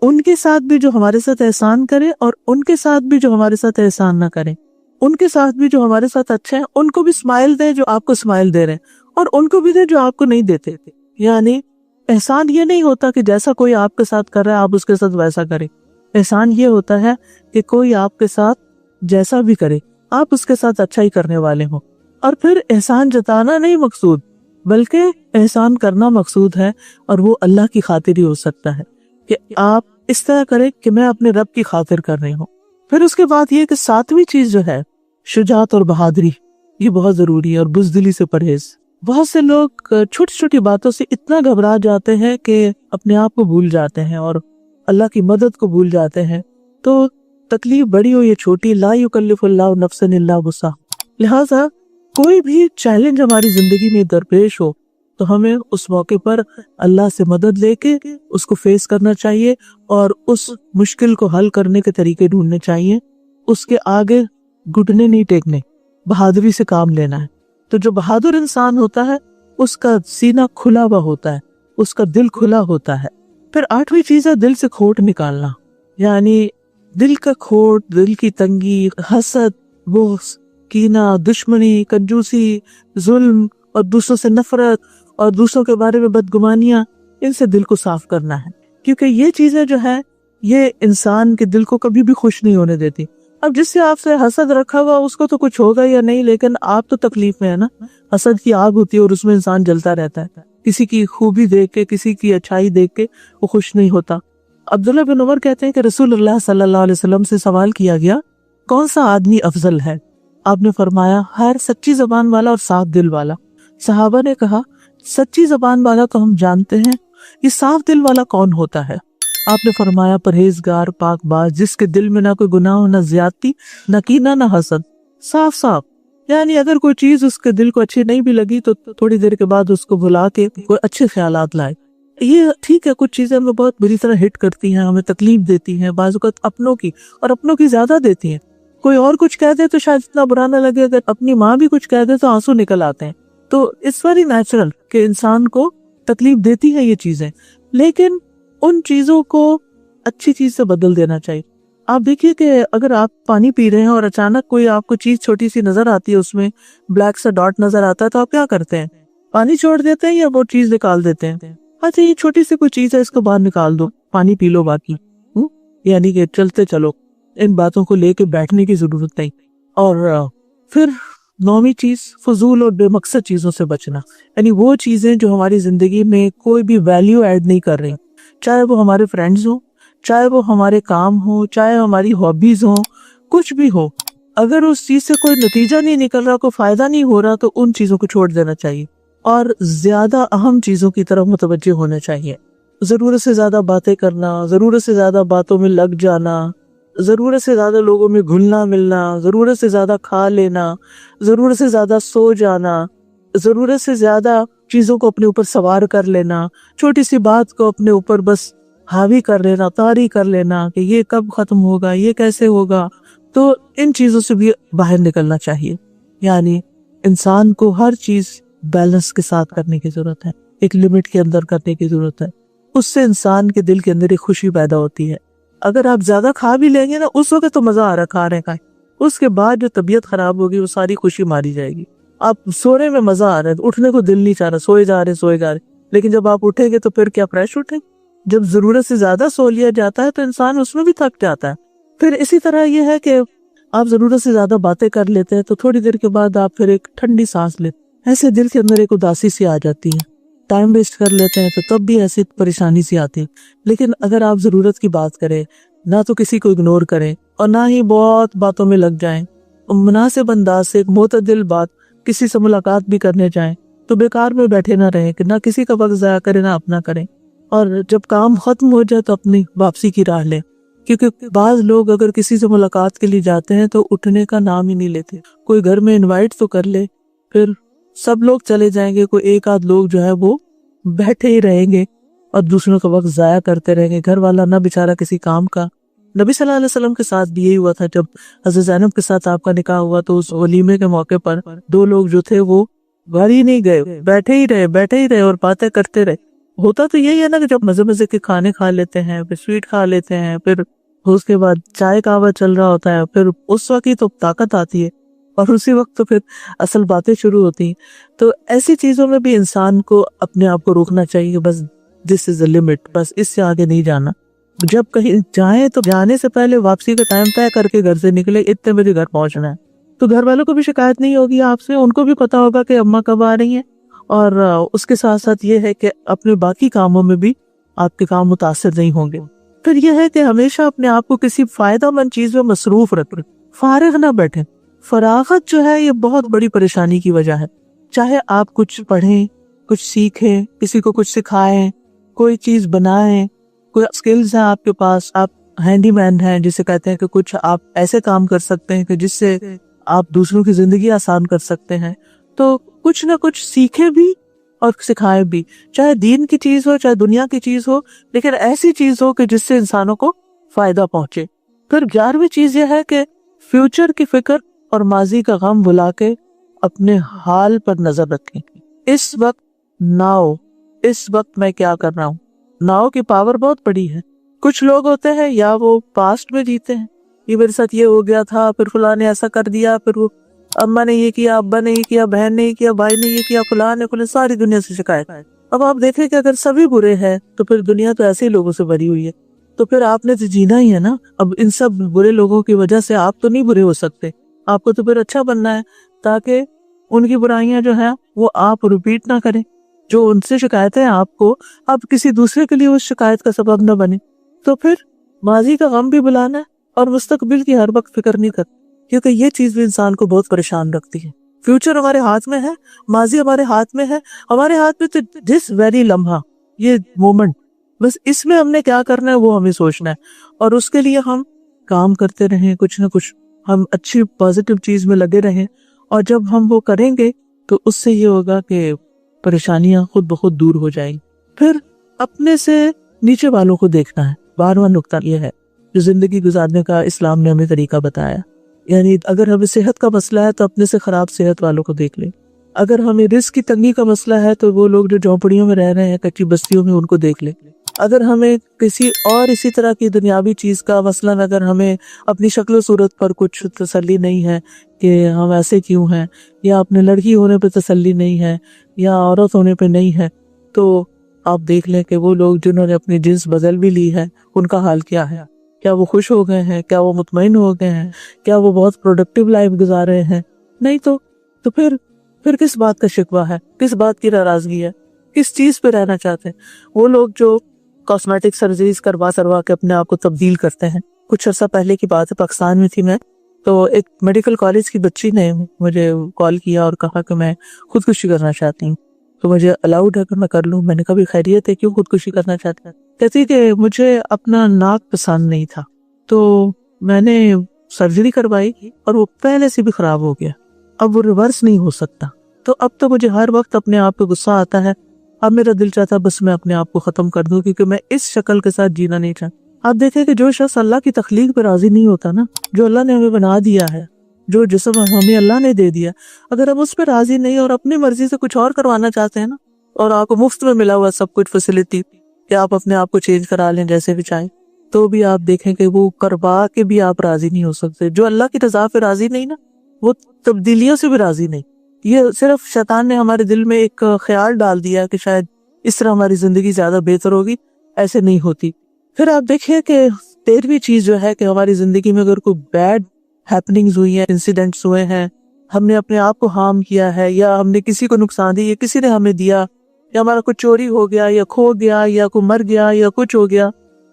ان کے ساتھ بھی جو ہمارے ساتھ احسان کرے اور ان کے ساتھ بھی جو ہمارے ساتھ احسان نہ کریں. ان کے ساتھ بھی جو ہمارے ساتھ اچھے ہیں ان کو بھی اسمائل دیں جو آپ کو اسمائل دے رہے ہیں، اور ان کو بھی دیں جو آپ کو نہیں دیتے تھے. یعنی احسان یہ نہیں ہوتا کہ جیسا کوئی آپ کے ساتھ کر رہا ہے آپ اس کے ساتھ ویسا کریں. احسان یہ ہوتا ہے کہ کوئی آپ کے ساتھ جیسا بھی کرے آپ اس کے ساتھ اچھا ہی کرنے والے ہوں. اور پھر احسان جتانا نہیں مقصود، بلکہ احسان کرنا مقصود ہے، اور وہ اللہ کی خاطر ہی ہو سکتا ہے کہ آپ اس طرح کریں کہ میں اپنے رب کی خاطر کر رہی ہوں. پھر اس کے بعد یہ کہ ساتویں چیز جو ہے شجاعت اور بہادری، یہ بہت ضروری ہے، اور بزدلی سے پرہیز. بہت سے لوگ چھوٹی چھوٹی باتوں سے اتنا گھبرا جاتے ہیں کہ اپنے آپ کو بھول جاتے ہیں اور اللہ کی مدد کو بھول جاتے ہیں. تو تکلیف بڑی ہو یا چھوٹی، لا یکلف اللہ نفسا الا وسعها. لہٰذا کوئی بھی چیلنج ہماری زندگی میں درپیش ہو تو ہمیں اس موقع پر اللہ سے مدد لے کے اس کو فیس کرنا چاہیے اور اس مشکل کو حل کرنے کے طریقے ڈھونڈنے چاہیے. اس کے آگے گھٹنے نہیں ٹیکنے، بہادری سے کام لینا ہے. تو جو بہادر انسان ہوتا ہے اس کا سینہ کھلا ہوا ہوتا ہے، اس کا دل کھلا ہوتا ہے. پھر آٹھویں چیز ہے دل سے کھوٹ نکالنا، یعنی دل کا کھوٹ، دل کی تنگی، حسد، بغض، کینہ، دشمنی، کنجوسی، ظلم اور دوسروں سے نفرت اور دوسروں کے بارے میں بدگمانیاں، ان سے دل کو صاف کرنا ہے. کیونکہ یہ چیزیں جو ہے یہ انسان کے دل کو کبھی بھی خوش نہیں ہونے دیتی. اب جس سے آپ سے حسد رکھا ہوا اس کو تو کچھ ہوگا یا نہیں، لیکن آپ تو تکلیف میں ہے نا. حسد کی آگ ہوتی ہے اور اس میں انسان جلتا رہتا ہے. کسی کی خوبی دیکھ کے، کسی کی اچھائی دیکھ کے وہ خوش نہیں ہوتا. عبداللہ بن عمر کہتے ہیں کہ رسول اللہ صلی اللہ علیہ وسلم سے سوال کیا گیا کون سا آدمی افضل ہے؟ آپ نے فرمایا ہر سچی زبان والا اور صاف دل والا. صحابہ نے کہا سچی زبان والا تو ہم جانتے ہیں، یہ صاف دل والا کون ہوتا ہے؟ آپ نے فرمایا پرہیزگار، پاک باز، جس کے دل میں نہ کوئی گناہ ہو، نہ زیادتی، نہ کینہ، نہ حسد. صاف صاف یعنی اگر کوئی چیز اس کے دل کو اچھی نہیں بھی لگی تو تھوڑی دیر کے بعد اس کو بھلا کے کوئی اچھے خیالات لائے. یہ ٹھیک ہے، کچھ چیزیں ہمیں بہت بری طرح ہٹ کرتی ہیں، ہمیں تکلیف دیتی ہیں، بعض اوقات اپنوں کی، اور اپنوں کی زیادہ دیتی ہیں. کوئی اور کچھ کہہ دے تو شاید اتنا برا نہ لگے، اگر اپنی ماں بھی کچھ کہہ دے تو آنسو نکل آتے ہیں. تو اٹس ویری نیچرل کہ انسان کو تکلیف دیتی ہیں یہ چیزیں، لیکن ان چیزوں کو اچھی چیز سے بدل دینا چاہیے. آپ دیکھیے کہ اگر آپ پانی پی رہے ہیں اور اچانک کوئی آپ کو چیز چھوٹی سی نظر آتی ہے، اس میں بلیک سا ڈاٹ نظر آتا ہے، تو آپ کیا کرتے ہیں؟ پانی چھوڑ دیتے ہیں یا وہ چیز نکال دیتے ہیں؟ اچھا یہ چھوٹی سی کوئی چیز ہے، اس کو باہر نکال دو، پانی پی لو باقی. یعنی کہ چلتے چلو، ان باتوں کو لے کے بیٹھنے کی ضرورت نہیں. اور پھر نویں چیز فضول اور بے مقصد چیزوں سے بچنا. یعنی وہ چیزیں جو ہماری زندگی میں کوئی بھی ویلیو ایڈ نہیں کر رہی، چاہے وہ ہمارے فرینڈز ہوں، چاہے وہ ہمارے کام ہوں، چاہے ہماری ہابیز ہوں، کچھ بھی ہو، اگر اس چیز سے کوئی نتیجہ نہیں نکل رہا، کوئی فائدہ نہیں ہو رہا، تو ان چیزوں کو چھوڑ دینا چاہیے اور زیادہ اہم چیزوں کی طرف متوجہ ہونا چاہیے. ضرورت سے زیادہ باتیں کرنا، ضرورت سے زیادہ باتوں میں لگ جانا، ضرورت سے زیادہ لوگوں میں گھلنا ملنا، ضرورت سے زیادہ کھا لینا، ضرورت سے زیادہ سو جانا، ضرورت سے زیادہ چیزوں کو اپنے اوپر سوار کر لینا، چھوٹی سی بات کو اپنے اوپر بس حاوی کر لینا، طاری کر لینا کہ یہ کب ختم ہوگا، یہ کیسے ہوگا. تو ان چیزوں سے بھی باہر نکلنا چاہیے. یعنی انسان کو ہر چیز بیلنس کے ساتھ کرنے کی ضرورت ہے، ایک لمٹ کے اندر کرنے کی ضرورت ہے. اس سے انسان کے دل کے اندر ایک خوشی پیدا ہوتی ہے. اگر آپ زیادہ کھا بھی لیں گے نا، اس وقت تو مزہ آ رہا کھا رہے کا، اس کے بعد جو طبیعت خراب ہوگی وہ ساری خوشی ماری جائے گی. آپ سونے میں مزہ آ رہا ہے، اٹھنے کو دل نہیں چاہ رہا، سوئے جا رہے، لیکن جب آپ اٹھیں گے تو پھر کیا فریش اٹھیں. جب ضرورت سے زیادہ سو لیا جاتا ہے تو انسان اس میں بھی تھک جاتا ہے. پھر اسی طرح یہ ہے کہ آپ ضرورت سے زیادہ باتیں کر لیتے ہیں تو تھوڑی دیر کے بعد آپ پھر ایک ٹھنڈی سانس لیتے، ایسے دل کے اندر ایک اداسی سی آ جاتی ہے. ٹائم ویسٹ کر لیتے ہیں تو تب بھی ایسی پریشانی سی آتی ہے. لیکن اگر آپ ضرورت کی بات کریں، نہ تو کسی کو اگنور کریں اور نہ ہی بہت باتوں میں لگ جائیں، مناسب انداز سے ایک معتدل بات، کسی سے ملاقات بھی کرنے جائیں تو بیکار میں بیٹھے نہ رہیں کہ نہ کسی کا وقت ضائع کریں نہ اپنا کریں. اور جب کام ختم ہو جائے تو اپنی واپسی کی راہ لیں، کیونکہ بعض لوگ اگر کسی سے ملاقات کے لیے جاتے ہیں تو اٹھنے کا نام ہی نہیں لیتے. کوئی گھر میں انوائٹ تو کر لے، پھر سب لوگ چلے جائیں گے، کوئی ایک آدھ لوگ جو ہے وہ بیٹھے ہی رہیں گے اور دوسروں کا وقت ضائع کرتے رہیں گے. گھر والا نہ بیچارہ کسی کام کا. نبی صلی اللہ علیہ وسلم کے ساتھ بھی یہی ہوا تھا. جب حضرت زینب کے ساتھ آپ کا نکاح ہوا تو اس ولیمے کے موقع پر دو لوگ جو تھے وہ گھر ہی نہیں گئے، بیٹھے ہی رہے اور باتیں کرتے رہے. ہوتا تو یہی ہے نا کہ جب مزے کے کھانے کھا لیتے ہیں، پھر سویٹ کھا لیتے ہیں، پھر اس کے بعد چائے کہوہ چل رہا ہوتا ہے، پھر اس وقت ہی تو طاقت آتی ہے اور اسی وقت تو پھر اصل باتیں شروع ہوتی ہیں. تو ایسی چیزوں میں بھی انسان کو اپنے آپ کو روکنا چاہیے. بس دس از اے لمٹ، بس اس سے آگے نہیں جانا. جب کہیں جائیں تو جانے سے پہلے واپسی کا ٹائم طے کر کے گھر سے نکلے، اتنے بجے گھر پہنچنا ہے. تو گھر والوں کو بھی شکایت نہیں ہوگی آپ سے، ان کو بھی پتا ہوگا کہ اماں کب آ رہی ہیں. اور اس کے ساتھ ساتھ یہ ہے کہ اپنے باقی کاموں میں بھی آپ کے کام متاثر نہیں ہوں گے. پھر یہ ہے کہ ہمیشہ اپنے آپ کو کسی فائدہ مند چیز میں مصروف رکھیں، فارغ نہ بیٹھیں. فراغت جو ہے یہ بہت بڑی پریشانی کی وجہ ہے. چاہے آپ کچھ پڑھیں، کچھ سیکھیں، کسی کو کچھ سکھائیں، کوئی چیز بنائیں، کوئی سکلز ہیں آپ کے پاس، آپ ہینڈی مین ہیں جسے کہتے ہیں کہ کچھ آپ ایسے کام کر سکتے ہیں کہ جس سے آپ دوسروں کی زندگی آسان کر سکتے ہیں. تو کچھ نہ کچھ سیکھیں بھی اور سکھائیں بھی، چاہے دین کی چیز ہو چاہے دنیا کی چیز ہو، لیکن ایسی چیز ہو کہ جس سے انسانوں کو فائدہ پہنچے. پھر 11ویں چیز یہ ہے کہ فیوچر کی فکر اور ماضی کا غم بھلا کے اپنے حال پر نظر رکھیں. اس وقت ناؤ، اس وقت میں کیا کر رہا ہوں. ناؤ کی پاور بہت بڑی ہے. کچھ لوگ ہوتے ہیں یا وہ پاسٹ میں جیتے ہیں، یہ میرے ساتھ یہ ہو گیا تھا، پھر فلاں نے ایسا کر دیا، پھر وہ اماں نے یہ کیا، ابا نے یہ کیا، بہن نے یہ کیا، بھائی نے یہ کیا، فلاں نے ساری دنیا سے شکایت. اب آپ دیکھیں کہ اگر سبھی برے ہیں تو پھر دنیا تو ایسے ہی لوگوں سے بھری ہوئی ہے. تو پھر آپ نے تو جینا ہی ہے نا. اب ان سب برے لوگوں کی وجہ سے آپ تو نہیں برے ہو سکتے, آپ کو تو پھر اچھا بننا ہے تاکہ ان کی برائیاں جو ہیں وہ آپ ریپیٹ نہ کریں. جو ان سے شکایتیں آپ کو, آپ کسی دوسرے کے لیے اس شکایت کا سبب نہ بنے. تو پھر ماضی کا غم بھی بلانا ہے اور مستقبل کی ہر وقت فکر نہیں کرنا, کیونکہ یہ چیز بھی انسان کو بہت پریشان رکھتی ہے. فیوچر ہمارے ہاتھ میں ہے, ماضی ہمارے ہاتھ میں ہے, ہمارے ہاتھ میں تو جس ویری لمحہ, یہ مومنٹ, بس اس میں ہم نے کیا کرنا ہے وہ ہمیں سوچنا ہے, اور اس کے لیے ہم کام کرتے رہیں, کچھ نہ کچھ ہم اچھی پازیٹیو چیز میں لگے رہیں. اور جب ہم وہ کریں گے تو اس سے یہ ہوگا کہ پریشانیاں خود بخود دور ہو جائیں. پھر اپنے سے نیچے والوں کو دیکھنا ہے. 12واں نقطہ یہ ہے جو زندگی گزارنے کا اسلام نے ہمیں طریقہ بتایا. یعنی اگر ہمیں صحت کا مسئلہ ہے تو اپنے سے خراب صحت والوں کو دیکھ لیں. اگر ہمیں رزق کی تنگی کا مسئلہ ہے تو وہ لوگ جو جھونپڑیوں میں رہ رہے ہیں, کچی بستیوں میں, ان کو دیکھ لیں. اگر ہمیں کسی اور اسی طرح کی دنیاوی چیز کا, مثلاً اگر ہمیں اپنی شکل و صورت پر کچھ تسلی نہیں ہے کہ ہم ایسے کیوں ہیں, یا اپنے لڑکی ہونے پہ تسلی نہیں ہے, یا عورت ہونے پہ نہیں ہے, تو آپ دیکھ لیں کہ وہ لوگ جنہوں نے اپنی جنس بدل بھی لی ہے ان کا حال کیا ہے. کیا وہ خوش ہو گئے ہیں؟ کیا وہ مطمئن ہو گئے ہیں؟ کیا وہ بہت پروڈکٹیو لائف گزار رہے ہیں؟ نہیں تو پھر کس بات کا شکوہ ہے, کس بات کی ناراضگی ہے, کس چیز پہ رہنا چاہتے ہیں؟ وہ لوگ جو کاسمیٹک سرجریز کروا کے اپنے آپ کو تبدیل کرتے ہیں. کچھ عرصہ پہلے کی بات ہے, پاکستان میں تھی میں, تو ایک میڈیکل کالج کی بچی نے مجھے کال کیا اور کہا کہ میں خودکشی کرنا چاہتی ہوں, تو مجھے الاؤڈ ہے کہ میں کر لوں؟ میں نے کہا بھی خیریت ہے, کیوں خودکشی کرنا چاہتے ہیں؟ کہتی کہ مجھے اپنا ناک پسند نہیں تھا, تو میں نے سرجری کروائی اور وہ پہلے سے بھی خراب ہو گیا, اب وہ ریورس نہیں ہو سکتا. تو اب تو مجھے ہر وقت اپنے آپ پہ غصہ آتا ہے. اب میرا دل چاہتا بس میں اپنے آپ کو ختم کر دوں, کیونکہ میں اس شکل کے ساتھ جینا نہیں چاہتا. آپ دیکھیں کہ جو شخص اللہ کی تخلیق پہ راضی نہیں ہوتا نا, جو اللہ نے ہمیں بنا دیا ہے, جو جسم ہمیں اللہ نے دے دیا, اگر ہم اس پہ راضی نہیں اور اپنی مرضی سے کچھ اور کروانا چاہتے ہیں نا, اور آپ کو مفت میں ملا ہوا سب کچھ فیسلٹی کہ آپ اپنے آپ کو چینج کرا لیں جیسے بھی چاہیں, تو بھی آپ دیکھیں کہ وہ کروا کے بھی آپ راضی نہیں ہو سکتے. جو اللہ کی رضا پہ راضی نہیں نا, وہ تبدیلیوں سے بھی راضی نہیں. یہ صرف شیطان نے ہمارے دل میں ایک خیال ڈال دیا کہ شاید اس طرح ہماری زندگی زیادہ بہتر ہوگی, ایسے نہیں ہوتی. پھر آپ دیکھیں کہ 13ویں چیز جو ہے کہ ہماری زندگی میں اگر کوئی بیڈ ہیپننگز ہوئی ہیں, انسیڈنٹس ہوئے ہیں, ہم نے اپنے آپ کو ہارم کیا ہے, یا ہم نے کسی کو نقصان دی, یا کسی نے ہمیں دیا, یا ہمارا کچھ چوری ہو گیا, یا کھو گیا, یا کوئی مر گیا, یا کچھ ہو گیا,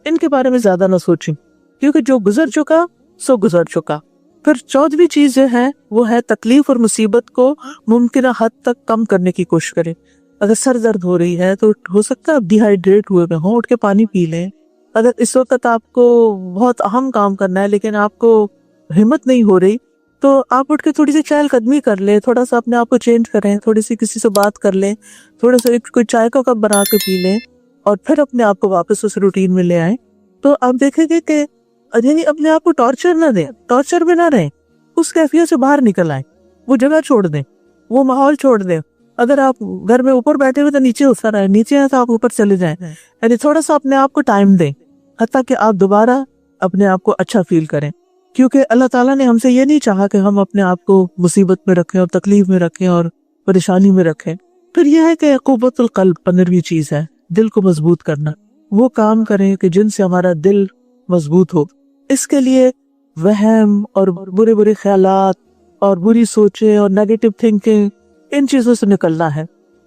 ان کے بارے میں زیادہ نہ سوچیں, کیونکہ جو گزر چکا سو گزر چکا. پھر 14ویں چیز جو ہے وہ ہے تکلیف اور مصیبت کو ممکنہ حد تک کم کرنے کی کوشش کریں. اگر سر درد ہو رہی ہے تو ہو سکتا ہے آپ ڈی ہائیڈریٹ ہوئے ہوں, اٹھ کے پانی پی لیں. اگر اس وقت آپ کو بہت اہم کام کرنا ہے لیکن آپ کو ہمت نہیں ہو رہی, تو آپ اٹھ کے تھوڑی سی چہل قدمی کر لیں, تھوڑا سا اپنے آپ کو چینج کریں, تھوڑی سی کسی سے بات کر لیں, تھوڑا سا کوئی چائے کا کپ بنا کے پی لیں, اور پھر اپنے آپ کو واپس اس روٹین میں لے آئیں. تو آپ دیکھیں گے کہ یعنی اپنے آپ کو ٹارچر نہ دیں, ٹارچر میں نہ رہیں, اس کیفیت سے باہر نکل آئیں, وہ جگہ چھوڑ دیں, وہ ماحول چھوڑ دیں. اگر آپ گھر میں اوپر بیٹھے ہوئے تو نیچے اتر آئے, نیچے آئے تو آپ اوپر چلے جائیں. یعنی تھوڑا سا اپنے آپ کو ٹائم دیں حتیٰ کہ آپ دوبارہ اپنے آپ کو اچھا فیل کریں, کیونکہ اللہ تعالیٰ نے ہم سے یہ نہیں چاہا کہ ہم اپنے آپ کو مصیبت میں رکھیں اور تکلیف میں رکھیں اور پریشانی میں رکھیں. پھر یہ ہے کہ قوت القلب 15ویں چیز ہے, دل کو مضبوط کرنا. وہ کام کریں کہ جن سے ہمارا دل مضبوط ہو. اس کے لیے وہم اور برے برے خیالات اور بری سوچیں اور نیگیٹو تھنکنگ, ان چیزوں سے نکلنا ہے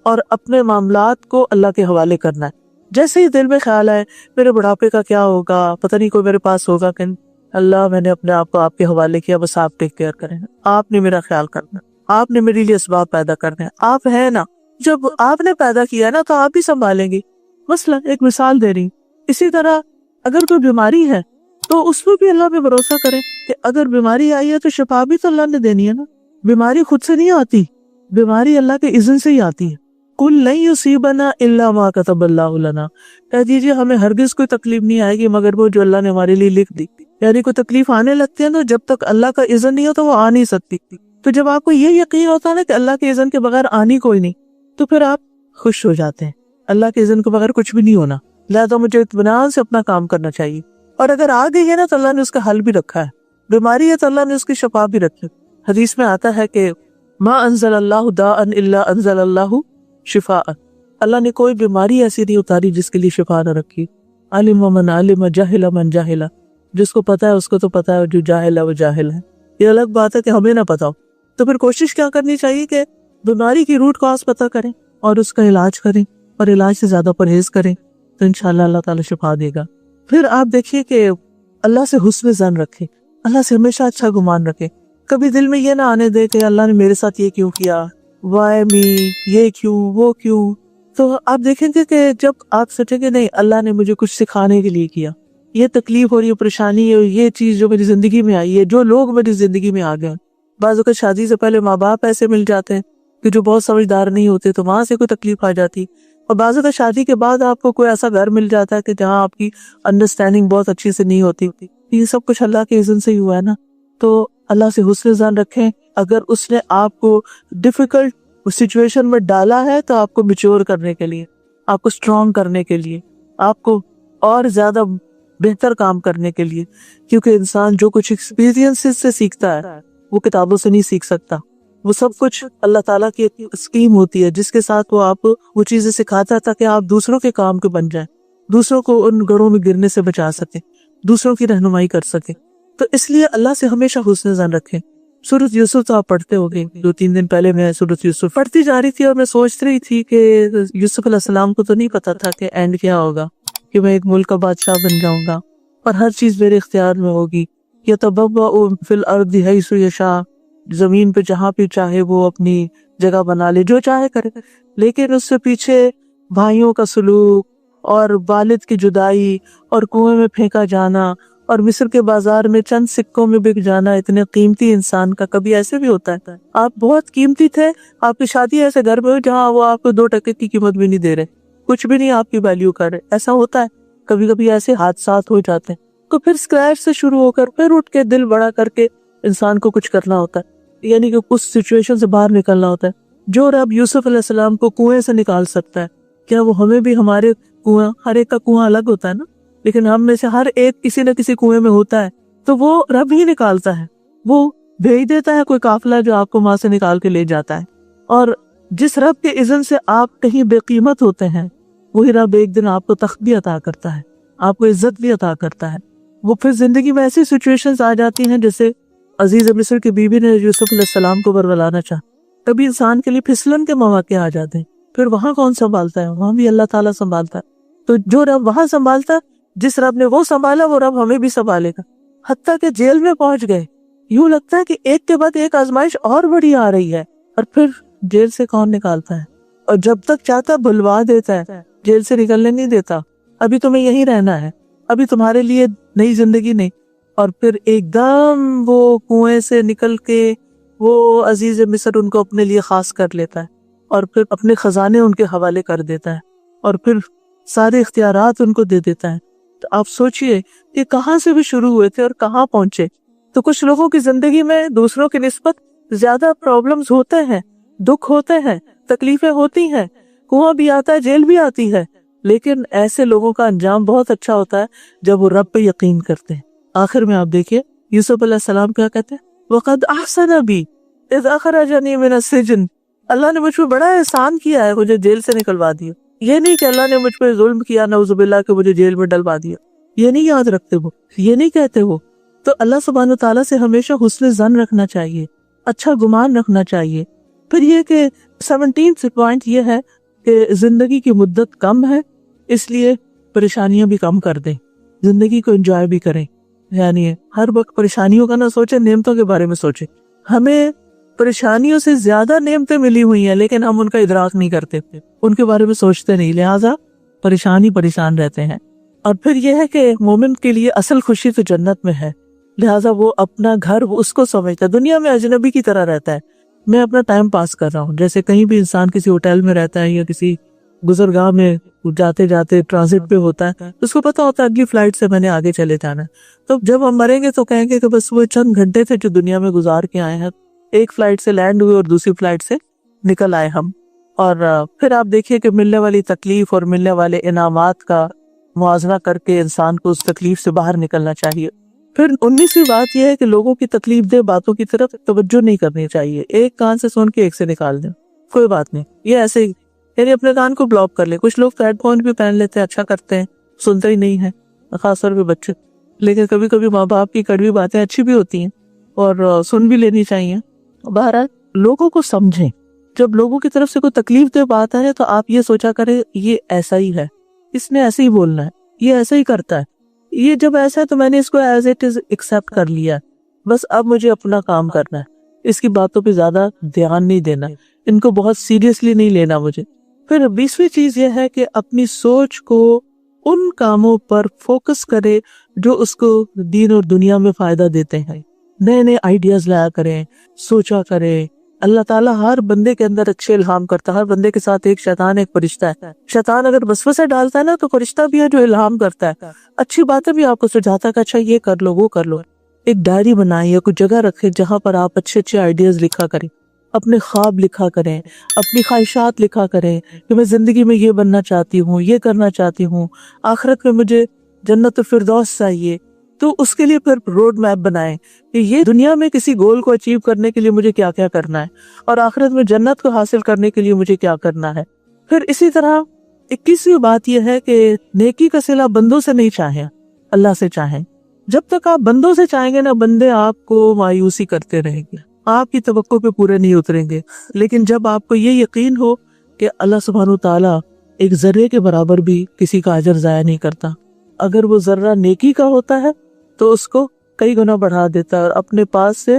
اور اپنے معاملات کو اللہ کے حوالے کرنا ہے. جیسے ہی دل میں خیال آئے میرے بڑھاپے کا کیا ہوگا, پتہ نہیں کوئی میرے پاس ہوگا کہ اللہ میں نے اپنے آپ کو آپ کے حوالے کیا, بس آپ ٹیک کیئر کریں, آپ نے میرا خیال کرنا, آپ نے میرے لیے اسباب پیدا کرنے, آپ ہیں نا, جب آپ نے پیدا کیا نا تو آپ بھی سنبھالیں گی. مثلا ایک مثال دے رہی, اسی طرح اگر کوئی بیماری ہے تو اس میں بھی اللہ پہ بھروسہ کریں کہ اگر بیماری آئی ہے تو شفا بھی تو اللہ نے دینی ہے نا. بیماری خود سے نہیں آتی, بیماری اللہ کے اذن سے ہی آتی ہے. قُلْ لَن يُصِيبَنَا إِلَّا مَا كَتَبَ اللَّهُ لَنَا, کہہ دیجیے ہمیں ہرگز کوئی تکلیف نہیں آئے گی مگر وہ جو اللہ نے ہمارے لیے لکھ دی. یعنی کوئی تکلیف آنے لگتی ہے تو جب تک اللہ کا اذن نہیں ہو تو وہ آ نہیں سکتی. تو جب آپ کو یہ یقین ہوتا ہے نا کہ اللہ کے اذن کے بغیر آنی کوئی نہیں, تو پھر آپ خوش ہو جاتے ہیں. اللہ کے اذن کے بغیر کچھ بھی نہیں ہونا, لہذا مجھے اطمینان سے اپنا کام کرنا چاہیے. اور اگر آ گئی ہے نا تو اللہ نے اس کا حل بھی رکھا ہے. بیماری ہے تو اللہ نے اس کی شفا بھی رکھی. حدیث میں آتا ہے کہ ما انزل اللہ داء الا انزل اللہ شفاء, اللہ نے کوئی بیماری ایسی نہیں اتاری جس کے لیے شفا نہ رکھی. علم من علم جاہل من جاہل، جس کو پتا ہے اس کو تو پتا ہے، جو جاہل ہے وہ جاہل ہے۔ یہ الگ بات ہے کہ ہمیں نہ پتا ہو، تو پھر کوشش کیا کرنی چاہیے کہ بیماری کی روٹ کاز پتہ کریں اور اس کا علاج کریں، اور علاج سے زیادہ پرہیز کریں، تو انشاءاللہ اللہ تعالیٰ شفا دے گا۔ پھر آپ دیکھیے کہ اللہ سے حسن ظن رکھیں، اللہ سے ہمیشہ اچھا گمان رکھیں، کبھی دل میں یہ نہ آنے دے کہ اللہ نے میرے ساتھ یہ کیوں کیا، وائی می، یہ کیوں، وہ کیوں۔ تو آپ دیکھیں گے کہ جب آپ سوچیں گے نہیں اللہ نے مجھے کچھ سکھانے کے لیے کیا، یہ تکلیف اور یہ پریشانی ہے، یہ چیز جو میری زندگی میں آئی ہے، جو لوگ میری زندگی میں آ گئے، بعض اوقات شادی سے پہلے ماں باپ ایسے مل جاتے ہیں کہ جو بہت سمجھدار نہیں ہوتے، تو وہاں سے کوئی تکلیف آ جاتی، اور بعض اوقات شادی کے بعد آپ کو کوئی ایسا گھر مل جاتا ہے کہ جہاں آپ کی انڈرسٹینڈنگ بہت اچھی سے نہیں ہوتی، یہ سب کچھ اللہ کے اذن سے ہی ہوا ہے نا۔ تو اللہ سے حسن ظن رکھیں، اگر اس نے آپ کو ڈیفیکلٹ سچویشن میں ڈالا ہے تو آپ کو میچور کرنے کے لیے، آپ کو اسٹرانگ کرنے کے لیے، آپ کو اور زیادہ بہتر کام کرنے کے لیے، کیونکہ انسان جو کچھ ایکسپیرینس سے سیکھتا ہے وہ کتابوں سے نہیں سیکھ سکتا، وہ سب کچھ اللہ تعالیٰ کی ایک اسکیم ہوتی ہے جس کے ساتھ وہ آپ وہ چیزیں سکھاتا ہے تاکہ آپ دوسروں کے کام کے بن جائیں، دوسروں کو ان گڑھوں میں گرنے سے بچا سکیں، دوسروں کی رہنمائی کر سکیں۔ تو اس لیے اللہ سے ہمیشہ حسن ظن رکھیں۔ سورۃ یوسف تو آپ پڑھتے ہوگے، 2-3 دن پہلے میں سورۃ یوسف پڑھتی جا رہی تھی اور میں سوچ رہی تھی کہ یوسف علیہ السلام کو تو نہیں پتا تھا کہ اینڈ کیا ہوگا، کہ میں ایک ملک کا بادشاہ بن جاؤں گا اور ہر چیز میرے اختیار میں ہوگی، یتبوأ فی الارض حیث یشاء، زمین پہ جہاں بھی چاہے وہ اپنی جگہ بنا لے، جو چاہے کرے۔ لیکن اس سے پیچھے بھائیوں کا سلوک اور والد کی جدائی اور کنویں میں پھینکا جانا اور مصر کے بازار میں چند سکوں میں بک جانا، اتنے قیمتی انسان کا کبھی ایسے بھی ہوتا ہے، آپ بہت قیمتی تھے، آپ کی شادی ایسے گھر میں ہوئی جہاں وہ آپ کو 2 ٹکے کی قیمت بھی نہیں دے رہے، کچھ بھی نہیں آپ کی ویلیو کر رہے، ایسا ہوتا ہے کبھی کبھی، ایسے حادثات ہو جاتے ہیں۔ تو پھر اسکریچ سے شروع ہو کر پھر اٹھ کے دل بڑا کر کے انسان کو کچھ کرنا ہوتا ہے، یعنی کہ اس سچویشن سے باہر نکلنا ہوتا ہے۔ جو رب یوسف علیہ السلام کو کنویں سے نکال سکتا ہے، کیا وہ ہمیں بھی؟ ہمارے کنواں، ہر ایک کا کنواں الگ ہوتا ہے نا، لیکن ہم میں سے ہر ایک کسی نہ کسی کنویں میں ہوتا ہے، تو وہ رب ہی نکالتا ہے، وہ بھیج دیتا ہے کوئی قافلہ جو آپ کو وہاں سے نکال کے لے جاتا ہے۔ اور جس رب کے اذن سے آپ کہیں بے قیمت ہوتے ہیں، وہی رب ایک دن آپ کو تخت بھی عطا کرتا ہے، آپ کو عزت بھی عطا کرتا ہے۔ وہ پھر زندگی میں ایسی سچویشنز آ جاتی ہیں جیسے عزیز مصر کی بیوی نے یوسف علیہ السلام کو برگلانا چاہا، کبھی انسان کے لیے پھسلن کے مواقع آ جاتے ہیں، پھر وہاں کون سنبھالتا ہے؟ وہاں بھی اللہ تعالیٰ سنبھالتا ہے۔ تو جو رب وہاں سنبھالتا ہے، جس رب نے وہ سنبھالا، وہ رب ہمیں بھی سنبھالے گا۔ حتیٰ کہ جیل میں پہنچ گئے، یوں لگتا ہے کہ ایک کے بعد ایک آزمائش اور بڑی آ رہی ہے، اور پھر جیل سے کون نکالتا ہے؟ اور جب تک چاہتا بھلوا دیتا ہے، جیل سے نکلنے نہیں دیتا، ابھی تمہیں یہیں رہنا ہے، ابھی تمہارے لیے نئی زندگی نہیں۔ اور پھر ایک دم وہ کنویں سے نکل کے وہ عزیز مصر ان کو اپنے لیے خاص کر لیتا ہے، اور پھر اپنے خزانے ان کے حوالے کر دیتا ہے، اور پھر سارے اختیارات ان کو دے دیتا ہے۔ تو آپ سوچئے یہ کہاں سے بھی شروع ہوئے تھے اور کہاں پہنچے۔ تو کچھ لوگوں کی زندگی میں دوسروں کی نسبت زیادہ پرابلمز ہوتے ہیں، دکھ ہوتے ہیں، تکلیفیں ہوتی ہیں، کنواں بھی آتا ہے، جیل بھی آتی ہے، لیکن ایسے لوگوں کا انجام بہت اچھا ہوتا ہے جب وہ رب پہ یقین کرتے ہیں۔ آخر میں آپ دیکھیے یوسف علیہ السلام کیا کہتے ہیں، وَقَدْ أَحْسَنَ بِي إِذْ أَخْرَجَنِي مِنَ السِّجْنِ، اللہ نے مجھ پہ بڑا احسان کیا ہے، مجھے جیل سے نکلوا دیا۔ یہ نہیں کہ اللہ نے مجھ پہ ظلم کیا نعوذ باللہ کہ مجھے جیل میں ڈلوا دیا، یہ نہیں یاد رکھتے وہ، یہ نہیں کہتے وہ۔ تو اللہ سبحانہ و تعالیٰ سے ہمیشہ حسن ظن رکھنا چاہیے، اچھا گمان رکھنا چاہیے۔ پھر یہ کہ 17 پوائنٹ یہ ہے کہ زندگی کی مدت کم ہے، اس لیے پریشانیاں بھی کم کر دیں، زندگی کو انجوائے بھی کریں، یعنی ہر وقت پریشانیوں کا نہ سوچیں، نعمتوں کے بارے میں سوچیں۔ ہمیں پریشانیوں سے زیادہ نعمتیں ملی ہوئی ہیں لیکن ہم ان کا ادراک نہیں کرتے، ان کے بارے میں سوچتے نہیں، لہٰذا پریشان رہتے ہیں۔ اور پھر یہ ہے کہ مومن کے لیے اصل خوشی تو جنت میں ہے، لہٰذا وہ اپنا گھر اس کو سمجھتا ہے، دنیا میں اجنبی کی طرح رہتا ہے، میں اپنا ٹائم پاس کر رہا ہوں۔ جیسے کہیں بھی انسان کسی ہوٹل میں رہتا ہے یا کسی گزرگاہ میں جاتے جاتے ٹرانزٹ پہ ہوتا ہے، اس کو پتا ہوتا ہے اگلی فلائٹ سے میں نے آگے چلے جانا ہے۔ تو جب ہم مریں گے تو کہیں گے کہ بس وہ چند گھنٹے تھے جو دنیا میں گزار کے آئے ہیں، ایک فلائٹ سے لینڈ ہوئے اور دوسری فلائٹ سے نکل آئے ہم۔ اور پھر آپ دیکھیے کہ ملنے والی تکلیف اور ملنے والے انعامات کا موازنہ کر کے انسان کو اس تکلیف سے باہر نکلنا چاہیے۔ پھر 19ویں بات یہ ہے کہ لوگوں کی تکلیف دہ باتوں کی طرف توجہ نہیں کرنی چاہیے، ایک کان سے سن کے ایک سے نکال دیں، کوئی بات نہیں، یہ ایسے ہی، یعنی اپنے کان کو بلاک کر لیں۔ کچھ لوگ ہیڈ فون بھی پہن لیتے ہیں، اچھا کرتے ہیں، سنتا ہی نہیں ہے، خاص طور پہ بچے. لیکن کبھی کبھی ماں باپ کی کڑوی باتیں اچھی بھی ہوتی ہیں اور سن بھی لینی چاہیے. بہرحال لوگوں کو سمجھیں. جب لوگوں کی طرف سے کوئی تکلیف دہ بات ہے تو آپ یہ سوچا کریں یہ ایسا ہی ہے، اس نے ایسے ہی بولنا ہے، یہ ایسا ہی کرتا ہے، یہ جب ایسا ہے تو میں نے اس کو ایز اٹ از ایکسپٹ کر لیا، بس اب مجھے اپنا کام کرنا ہے. اس کی باتوں پہ زیادہ دھیان نہیں دینا، ان کو بہت سیریسلی نہیں لینا مجھے. پھر 20ویں چیز یہ ہے کہ اپنی سوچ کو ان کاموں پر فوکس کرے جو اس کو دین اور دنیا میں فائدہ دیتے ہیں. نئے نئے آئیڈیاز لایا کریں، سوچا کریں. اللہ تعالیٰ ہر بندے کے اندر اچھے الہام کرتا ہے. ہر بندے کے ساتھ ایک شیطان ایک فرشتہ ہے. شیطان اگر وسوسے ڈالتا ہے نا تو فرشتہ بھی ہے جو الہام کرتا ہے، اچھی باتیں بھی آپ کو سجھاتا ہے کہ اچھا یہ کر لو وہ کر لو. ایک ڈائری بنائیں یا کوئی جگہ رکھیں جہاں پر آپ اچھے اچھے آئیڈیاز لکھا کریں، اپنے خواب لکھا کریں، اپنی خواہشات لکھا کریں کہ میں زندگی میں یہ بننا چاہتی ہوں، یہ کرنا چاہتی ہوں، آخرت میں مجھے جنت الفردوس چاہیے. تو اس کے لیے پھر روڈ میپ بنائیں کہ یہ دنیا میں کسی گول کو اچیو کرنے کے لیے مجھے کیا کیا کرنا ہے اور آخرت میں جنت کو حاصل کرنے کے لیے مجھے کیا کرنا ہے. پھر اسی طرح 21ویں بات یہ ہے کہ نیکی کا صلہ بندوں سے نہیں چاہیں، اللہ سے چاہیں. جب تک آپ بندوں سے چاہیں گے نا، بندے آپ کو مایوسی کرتے رہیں گے، آپ کی توقع پہ پورے نہیں اتریں گے. لیکن جب آپ کو یہ یقین ہو کہ اللہ سبحانہ وتعالیٰ ایک ذرے کے برابر بھی کسی کا اجر ضائع نہیں کرتا، اگر وہ ذرہ نیکی کا ہوتا ہے تو اس کو کئی گنا بڑھا دیتا ہے اور اپنے پاس سے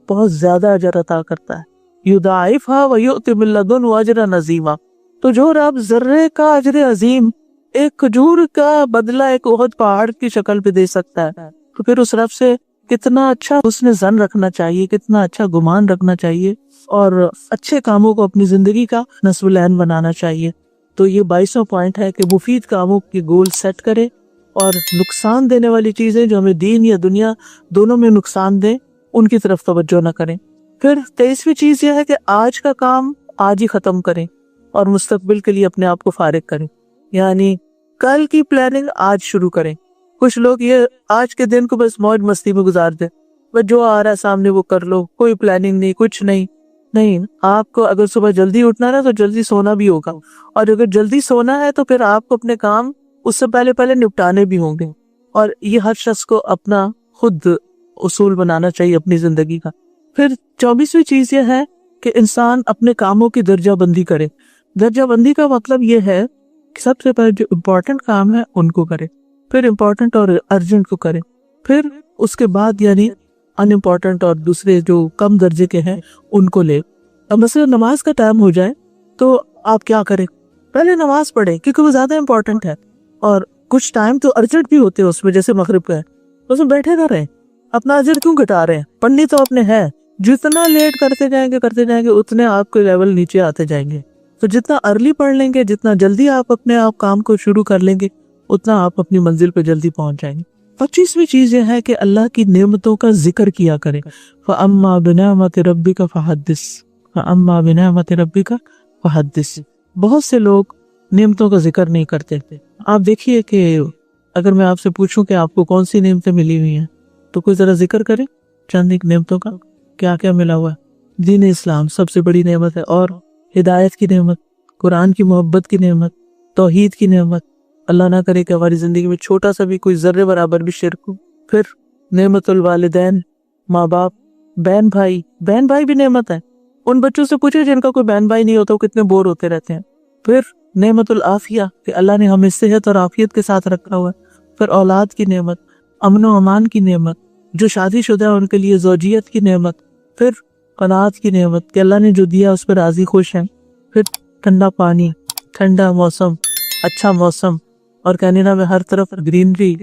بہت زیادہ اجر عطا کرتا ہے. یضاعفھا ویؤت من لدنہ اجرا عظیما. تو جو رب ذرے کا اجر عظیم ایک کھجور کا بدلہ ایک احد پہاڑ کی شکل پہ دے سکتا ہے، تو پھر اس رب سے کتنا اچھا اس نے ظن رکھنا چاہیے، کتنا اچھا گمان رکھنا چاہیے اور اچھے کاموں کو اپنی زندگی کا نصب العین بنانا چاہیے. تو یہ 22واں پوائنٹ ہے کہ مفید کاموں کے گول سیٹ کرے اور نقصان دینے والی چیزیں جو ہمیں دین یا دنیا دونوں میں نقصان دیں ان کی طرف توجہ نہ کریں. پھر 23ویں چیز یہ ہے کہ آج کا کام آج ہی ختم کریں اور مستقبل کے لیے اپنے آپ کو فارغ کریں، یعنی کل کی پلاننگ آج شروع کریں. کچھ لوگ یہ آج کے دن کو بس موج مستی میں گزار دیں، بس جو آ رہا ہے سامنے وہ کر لو، کوئی پلاننگ نہیں، کچھ نہیں. آپ کو اگر صبح جلدی اٹھنا ہے نا تو جلدی سونا بھی ہوگا، اور اگر جلدی سونا ہے تو پھر آپ کو اپنے کام اس سے پہلے نپٹانے بھی ہوں گے. اور یہ ہر شخص کو اپنا خود اصول بنانا چاہیے اپنی زندگی کا. پھر 24ویں چیز یہ ہے کہ انسان اپنے کاموں کی درجہ بندی کرے. درجہ بندی کا مطلب یہ ہے کہ سب سے پہلے جو امپورٹنٹ کام ہے ان کو کرے، پھر امپورٹنٹ اور ارجنٹ کو کرے، پھر اس کے بعد یعنی ان امپورٹنٹ اور دوسرے جو کم درجے کے ہیں ان کو لے. اب مثلا نماز کا ٹائم ہو جائے تو آپ کیا کریں؟ پہلے نماز پڑھیں کیونکہ وہ زیادہ امپورٹنٹ ہے، اور کچھ ٹائم تو ارجنٹ بھی ہوتے ہیں اس میں، جیسے مغرب کا ہے، اس میں بیٹھے نہ رہیں. اپنا اجر کیوں گھٹا رہے ہیں؟ پڑھنی تو اپنے ہے. جتنا لیٹ کرتے جائیں گے اتنے آپ کے لیول نیچے آتے جائیں گے. تو جتنا ارلی پڑھ لیں گے، جتنا جلدی آپ اپنے آپ کام کو شروع کر لیں گے، اتنا آپ اپنی منزل پہ جلدی پہنچ جائیں گے. 25ویں چیز یہ ہے کہ اللہ کی نعمتوں کا ذکر کیا کریں. فَأَمَّا بِنِعْمَتِ رَبِّكَ فَحَدِّثْ فَأَمَّا بِنِعْمَتِ رَبِّكَ فَحَدِّثْ. بہت سے لوگ نعمتوں کا ذکر نہیں کرتے. آپ دیکھیے کہ اگر میں آپ سے پوچھوں کہ آپ کو کون سی نعمتیں ملی ہوئی ہیں تو کوئی ذرا ذکر کریں چند ایک نعمتوں کا. کیا کیا ملا ہوا ہے؟ دین اسلام سب سے بڑی نعمت ہے، اور ہدایت کی نعمت، قرآن کی محبت کی نعمت، توحید کی نعمت. اللہ نہ کرے کہ ہماری زندگی میں چھوٹا سا بھی کوئی ذرے برابر بھی شرک ہو. پھر نعمت الوالدین، ماں باپ، بہن بھائی بھی نعمت ہے. ان بچوں سے پوچھے جن کا کوئی بہن بھائی نہیں ہوتا وہ کتنے بور ہوتے رہتے ہیں. پھر نعمت العافیہ کہ اللہ نے ہمیں صحت اور عافیت کے ساتھ رکھا ہوا ہے. پھر اولاد کی نعمت، امن و امان کی نعمت، جو شادی شدہ ہے ان کے لیے زوجیت کی نعمت. پھر قناعت کی نعمت کہ اللہ نے جو دیا اس پر راضی خوش ہیں. پھر ٹھنڈا پانی، ٹھنڈا موسم، اچھا موسم، اور کینیڈا میں ہر طرف گرینری.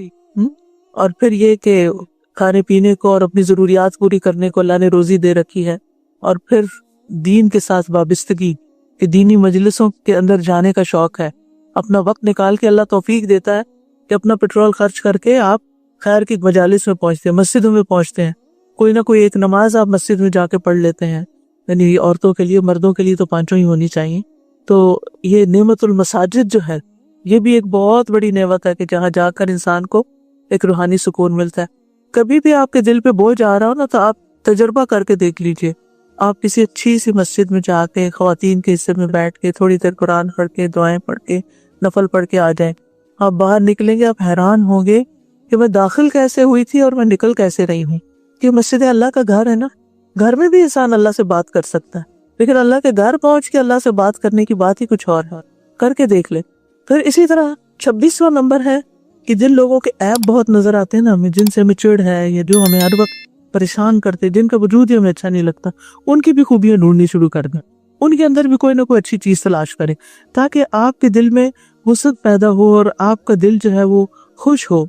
اور پھر یہ کہ کھانے پینے کو اور اپنی ضروریات پوری کرنے کو اللہ نے روزی دے رکھی ہے. اور پھر دین کے ساتھ وابستگی کہ دینی مجلسوں کے اندر جانے کا شوق ہے. اپنا وقت نکال کے اللہ توفیق دیتا ہے کہ اپنا پیٹرول خرچ کر کے آپ خیر کی مجالس میں پہنچتے ہیں، مسجدوں میں پہنچتے ہیں. کوئی نہ کوئی ایک نماز آپ مسجد میں جا کے پڑھ لیتے ہیں. یعنی عورتوں کے لیے، مردوں کے لیے تو 5 ہی ہونی چاہیے. تو یہ نعمت المساجد جو ہے یہ بھی ایک بہت بڑی نعمت ہے کہ جہاں جا کر انسان کو ایک روحانی سکون ملتا ہے. کبھی بھی آپ کے دل پہ بوجھ آ رہا ہو نا تو آپ تجربہ کر کے دیکھ لیجئے. آپ کسی اچھی سی مسجد میں جا کے خواتین کے حصے میں بیٹھ کے تھوڑی دیر قرآن پڑھ کے، دعائیں پڑھ کے، نفل پڑھ کے آ جائیں. آپ باہر نکلیں گے آپ حیران ہوں گے کہ میں داخل کیسے ہوئی تھی اور میں نکل کیسے رہی ہوں. کہ مسجد اللہ کا گھر ہے نا, گھر میں بھی انسان اللہ سے بات کر سکتا ہے, لیکن اللہ کے گھر پہنچ کے اللہ سے بات کرنے کی بات ہی کچھ اور ہے. کر کے دیکھ لے. پھر اسی طرح 26واں نمبر ہے کہ جن لوگوں کے عیب بہت نظر آتے ہیں نا ہمیں, جن سے ہمیں چڑ ہے یا جو ہمیں ہر وقت پریشان کرتے, جن کا وجود ہی ہمیں اچھا نہیں لگتا, ان کی بھی خوبیاں ڈھونڈنی شروع کر دیں, ان کے اندر بھی کوئی نہ کوئی اچھی چیز تلاش کریں, تاکہ آپ کے دل میں وسعت پیدا ہو اور آپ کا دل جو ہے وہ خوش ہو.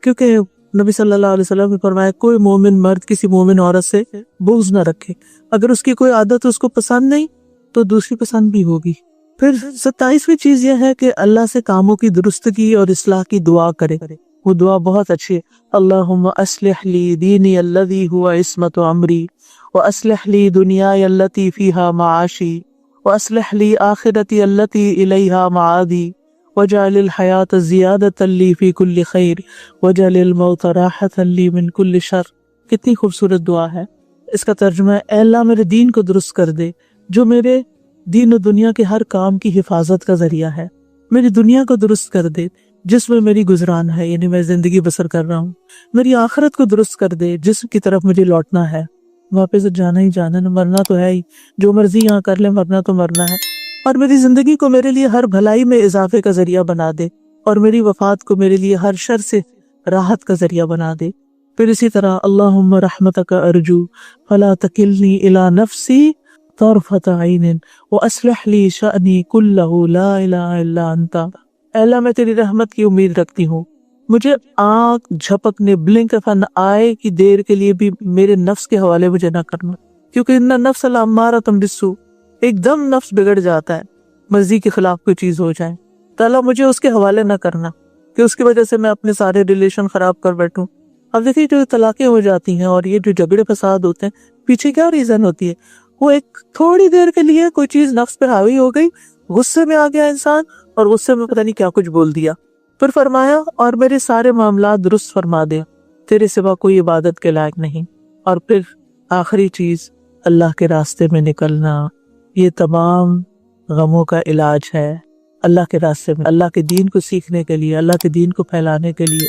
کیونکہ نبی صلی اللہ علیہ وسلم نے فرمایا کوئی مومن مرد کسی مومن عورت سے بغض نہ رکھے, اگر اس کی کوئی عادت اس کو پسند نہیں تو دوسری پسند بھی ہوگی. پھر 27ویں چیز یہ ہے کہ اللہ سے کاموں کی درستگی اور اصلاح کی دعا کرے. وہ دعا بہت اچھی ہے. اللہم اصلح لی دینی الذی ہوا عصمت امری واصلح لی دنیای التی فیہا معاشی واصلح لی آخرتی التی الیہا معادی وجعل الحیات زیادۃ لی فی کل خیر وجعل الموت راحۃ لی من کل شر. کتنی خوبصورت دعا ہے. اس کا ترجمہ ہے اے اللہ میرے دین کو درست کر دے جو میرے دین و دنیا کے ہر کام کی حفاظت کا ذریعہ ہے. میری دنیا کو درست کر دے جس میں میری گزران ہے, یعنی میں زندگی بسر کر رہا ہوں. میری آخرت کو درست کر دے جس کی طرف مجھے لوٹنا ہے. واپس جانا ہی جانا ہے, مرنا تو ہے ہی, جو مرضی یہاں کر لے, مرنا تو مرنا ہے. اور میری زندگی کو میرے لیے ہر بھلائی میں اضافے کا ذریعہ بنا دے, اور میری وفات کو میرے لیے ہر شر سے راحت کا ذریعہ بنا دے. پھر اسی طرح اللہم رحمتک ارجو فلا تکلنی الی نفسی طرفۃ عین واصلح لی شأنی کلہ لا الہ الا انت. اے اللہ میں تیری رحمت کی امید رکھتی ہوں, مجھے آنکھ جھپکنے بلنک فن آئے کی دیر کے لیے بھی میرے نفس کے حوالے مجھے نہ کرنا, کیونکہ ان نفس لامارۃ بالسوء, ایک دم نفس بگڑ جاتا ہے, مرضی کے خلاف کوئی چیز ہو جائے. تعالیٰ مجھے اس کے حوالے نہ کرنا کہ اس کی وجہ سے میں اپنے سارے ریلیشن خراب کر بیٹھوں. اب دیکھیے جو طلاقیں ہو جاتی ہیں اور یہ جو جھگڑے فساد ہوتے ہیں, پیچھے کیا ریزن ہوتی ہے؟ وہ ایک تھوڑی دیر کے لیے کوئی چیز نفس پہ حاوی ہو گئی, غصے میں آ گیا انسان اور غصے میں پتہ نہیں کیا کچھ بول دیا. پھر فرمایا اور میرے سارے معاملات درست فرما دے, تیرے سوا کوئی عبادت کے لائق نہیں. اور پھر آخری چیز اللہ کے راستے میں نکلنا, یہ تمام غموں کا علاج ہے. اللہ کے راستے میں, اللہ کے دین کو سیکھنے کے لیے, اللہ کے دین کو پھیلانے کے لیے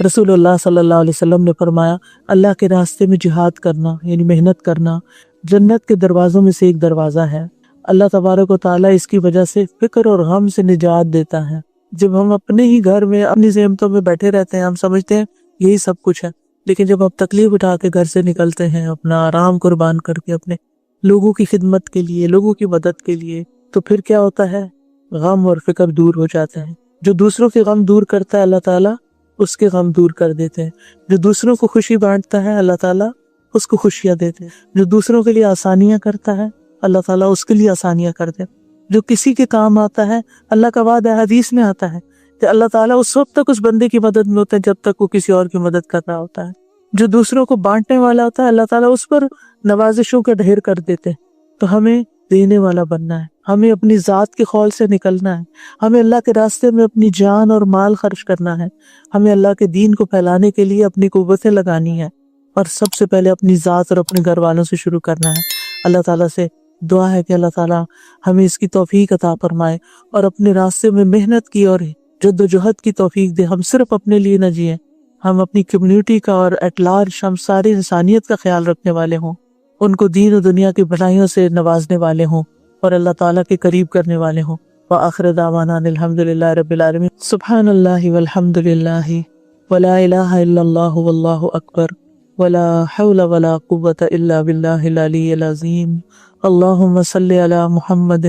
رسول اللہ صلی اللہ علیہ وسلم نے فرمایا اللہ کے راستے میں جہاد کرنا یعنی محنت کرنا جنت کے دروازوں میں سے ایک دروازہ ہے. اللہ تبارک و تعالیٰ اس کی وجہ سے فکر اور غم سے نجات دیتا ہے. جب ہم اپنے ہی گھر میں اپنی زحمتوں میں بیٹھے رہتے ہیں, ہم سمجھتے ہیں یہی سب کچھ ہے, لیکن جب ہم تکلیف اٹھا کے گھر سے نکلتے ہیں, اپنا آرام قربان کر کے اپنے لوگوں کی خدمت کے لیے, لوگوں کی مدد کے لیے, تو پھر کیا ہوتا ہے, غم اور فکر دور ہو جاتے ہیں. جو دوسروں کے غم دور کرتا ہے اللہ تعالیٰ اس کے غم دور کر دیتے ہیں. جو دوسروں کو خوشی بانٹتا ہے اللہ تعالیٰ اس کو خوشیاں دیتے ہیں. جو دوسروں کے لیے آسانیاں کرتا ہے اللہ تعالیٰ اس کے لیے آسانیاں کرتے ہیں. جو کسی کے کام آتا ہے, اللہ کا وعدہ حدیث میں آتا ہے کہ اللہ تعالیٰ اس وقت تک اس بندے کی مدد میں ہوتا ہے جب تک وہ کسی اور کی مدد کر رہا ہوتا ہے. جو دوسروں کو بانٹنے والا ہوتا ہے اللہ تعالیٰ اس پر نوازشوں کا ڈھیر کر دیتے ہیں. تو ہمیں دینے والا بننا ہے, ہمیں اپنی ذات کے خول سے نکلنا ہے, ہمیں اللہ کے راستے میں اپنی جان اور مال خرچ کرنا ہے, ہمیں اللہ کے دین کو پھیلانے کے لیے اپنی قوتیں لگانی ہے, اور سب سے پہلے اپنی ذات اور اپنے گھر والوں سے شروع کرنا ہے. اللہ تعالیٰ سے دعا ہے کہ اللہ تعالیٰ ہمیں اس کی توفیق عطا فرمائے اور اپنے راستے میں محنت کی اور جد و جہد کی توفیق دے. ہم صرف اپنے لیے نہ جئیں, ہم اپنی کمیونٹی کا اور ایٹ لارج ہم ساری انسانیت کا خیال رکھنے والے ہوں, ان کو دین و دنیا کی بھلائیوں سے نوازنے والے ہوں اور اللہ تعالیٰ کے قریب کرنے والے ہوں. وآخر دعوانا الحمدللہ رب العالمین. سبحان اللہ والحمدللہ ولا الہ الا اللہ واللہ اکبر ولا حول ولا قوة الا باللہ العلی العظیم. اللہم صلی علی محمد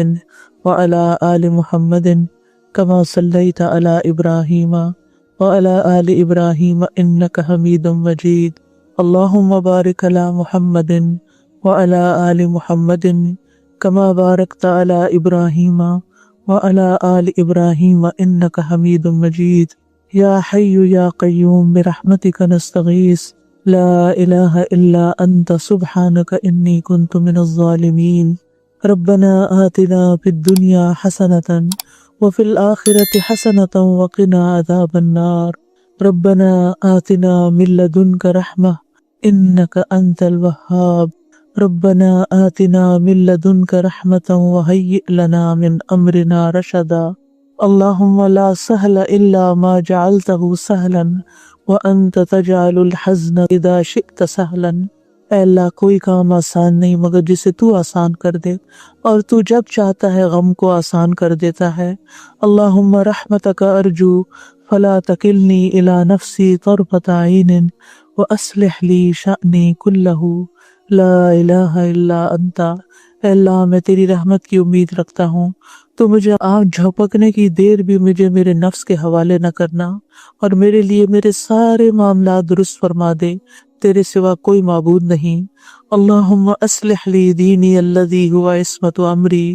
وعلی آل محمد کما صلیت علی ابراہیم وعلی آل ابراہیم انک حمید مجید. اللہم بارک علی محمد وعلی آل محمد کما بارکت علی ابراہیم وعلی آل ابراہیم انک حمید مجید. یا حی یا قیوم برحمتک نستغیث لا الہ الا انت سبحانک انی کنت من الظالمین. ربنا آتنا فی الدنیا حسنۃ وفی الآخرۃ حسنۃ وقنا عذاب النار. ربنا آتنا من لدنک رحمہ انک انت الوہاب. ربنا آتنا من لدنک رحمۃ وہیئ لنا من امرنا رشدا. اللہم لا سہل الا ما جعلتہ سہلا وانت تجعل الحزن اذا شئت سہلا۔ اے اللہ کوئی کام آسان نہیں مگر جسے تو آسان کر دے، اور تو جب چاہتا ہے غم کو آسان کر دیتا ہے۔ اللہم رحمتک ارجو فلا تکلنی الی نفسی طرفۃ عین واصلح لی شأنی کلہ لا الہ الا انت۔ اے اللہ میں تیری رحمت کی امید رکھتا ہوں، تو مجھے آنکھ جھپکنے کی دیر بھی مجھے میرے نفس کے حوالے نہ کرنا، اور میرے لیے میرے سارے معاملات درست فرما دے، تیرے سوا کوئی معبود نہیں۔ اللہم اصلح لی دینی الذی هو عصمت امری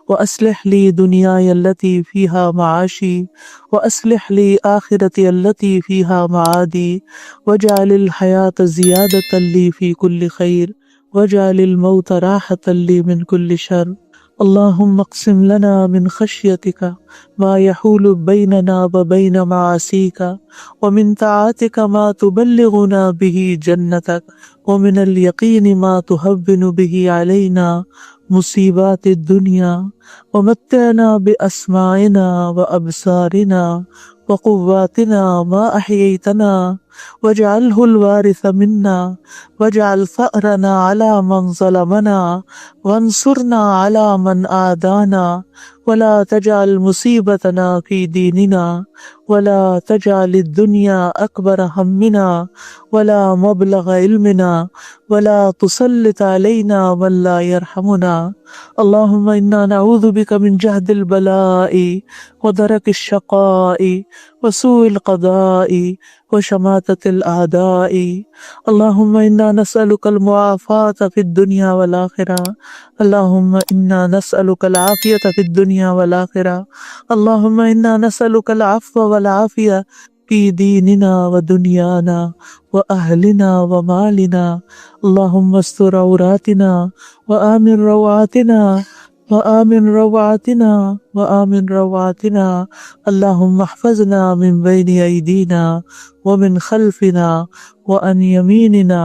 واصلح لی دنیای التي فیہا معاشی واصلح لی آخرتی التي فیہا معادی واجعل الحیاة زیادة لی فی کل خیر واجعل الموت راحة لی من کل شر۔ اللہم اقسم لنا من خشیتک ما یحول بیننا وبین معاصیک ومن طاعتک ما تبلغنا به جنتک ومن الیقین ما تهون به علینا مصیبات الدنیا ومتعنا باسماعنا وابصارنا وقواتنا ما احییتنا واجعله الوارث منا واجعل ثأرنا على من ظلمنا وانصرنا على من عادانا ولا تجعل مصیبتنا في دیننا ولا تجعل الدنیا اکبر ہمنا ولا مبلغ علمنا ولا تسلط علینا من لا يرحمنا۔ اللہم انا نعوذ بک من جہد البلاء ودرک الشقاء وسوء القضاء وشماتة الأعداء۔ اللہم انا نسألک المعافاة في الدنیا والآخرہ۔ اللہم انا نسألک العافیة في الدنیا والآخرہ۔ اللہم انا نسألک العفو والعافیہ فی دیننا ودنیانا وأہلنا ومالنا۔ اللہم استر عوراتنا وآمن روعاتنا وآمن روعاتنا وآمن روعاتنا۔ اللہم احفظنا من بین ایدینا ومن خلفنا وعن یمیننا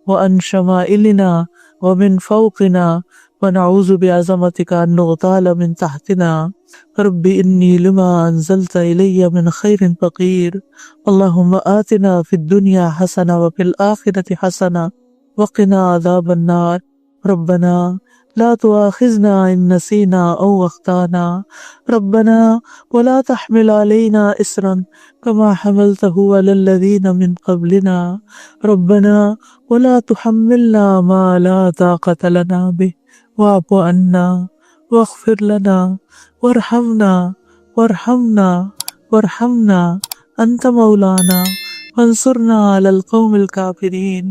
وعن شمائلنا ومن فوقنا ونعوذ بعظمتک ان نغتال من تحتنا۔ رب انی لما انزلت الی من خیر فقیر۔ اللہم آتنا فی الدنیا حسنہ وفی الآخرۃ حسنہ وقنا عذاب النار۔ ربنا لا تؤاخذنا ان نسینا او اخطانا، ربنا ولا تحمل علينا اسرا كما حملته على الذين من قبلنا، ربنا ولا تحملنا ما لا طاقة لنا به واعف عنا واغفر لنا وارحمنا وارحمنا انت مولانا وانصرنا على القوم الكافرين۔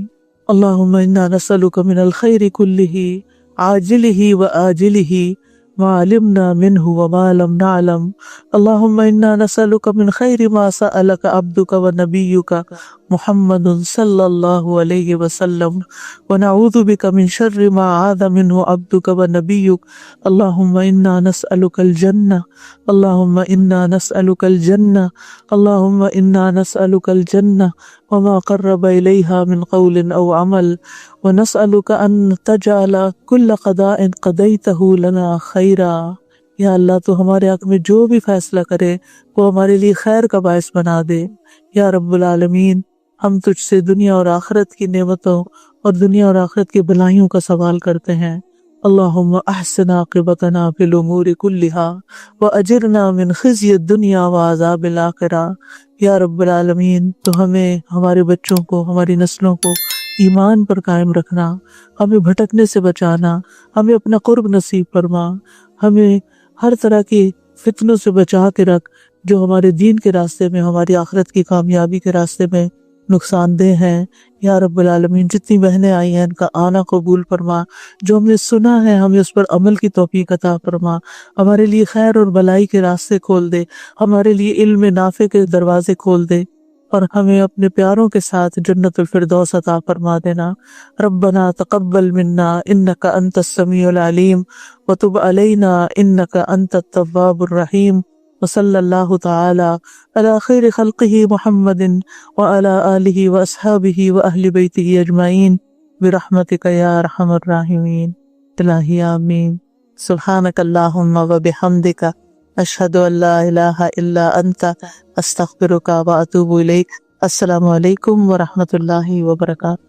اللهم انا نسألك من الخير كله عاجله وآجله ما علمنا منه وما لم نعلم۔ اللهم انا نسألك من خير ما سألك عبدك ونبيك محمد صلی اللہ علیہ وسلم ونعوذ بك من شر ما عاذ منه عبدك ونبيك۔ اللهم انا نسألك الجنة، اللهم انا نسألك الجنة، اللهم انا نسألك الجنة وما قرب إليها من قول أو عمل، ونسألك أن تجعل كل قضاء قضيته لنا خيرا۔ یا اللہ تو ہمارے حق میں جو بھی فیصلہ کرے وہ ہمارے لیے خیر کا باعث بنا دے۔ یا رب العالمین ہم تجھ سے دنیا اور آخرت کی نعمتوں اور دنیا اور آخرت کی بھلائیوں کا سوال کرتے ہیں۔ اللہم احسن عاقبتنا فی الامور کلہا واجرنا من خزی الدنیا وعذاب الآخرہ۔ یا رب العالمین تو ہمیں، ہمارے بچوں کو، ہماری نسلوں کو ایمان پر قائم رکھنا، ہمیں بھٹکنے سے بچانا، ہمیں اپنا قرب نصیب فرما، ہمیں ہر طرح کی فتنوں سے بچا کے رکھ جو ہمارے دین کے راستے میں، ہماری آخرت کی کامیابی کے راستے میں نقصان دہ ہیں۔ یا رب العالمین جتنی بہنیں آئی ہیں ان کا آنا قبول فرما، جو ہم نے سنا ہے ہمیں اس پر عمل کی توفیق عطا فرما، ہمارے لیے خیر اور بلائی کے راستے کھول دے، ہمارے لیے علم نافع کے دروازے کھول دے، اور ہمیں اپنے پیاروں کے ساتھ جنت الفردوس عطا فرما دینا۔ ربنا تقبل منا انک انت السمیع العلیم وتب علینا انک انت التواب الرحیم، وصلی اللہ تعالی علی خیر خلقہ محمد وعلی آلہ واصحابہ واہل بیتہ اجمعین برحمتک یا ارحم الراحمین۔ الہی آمین۔ سبحانک اللہم وبحمدک اشہد ان لا الہ الا انت استغفرک و اتوب الیک۔ السلام علیکم ورحمۃ اللہ وبرکاتہ۔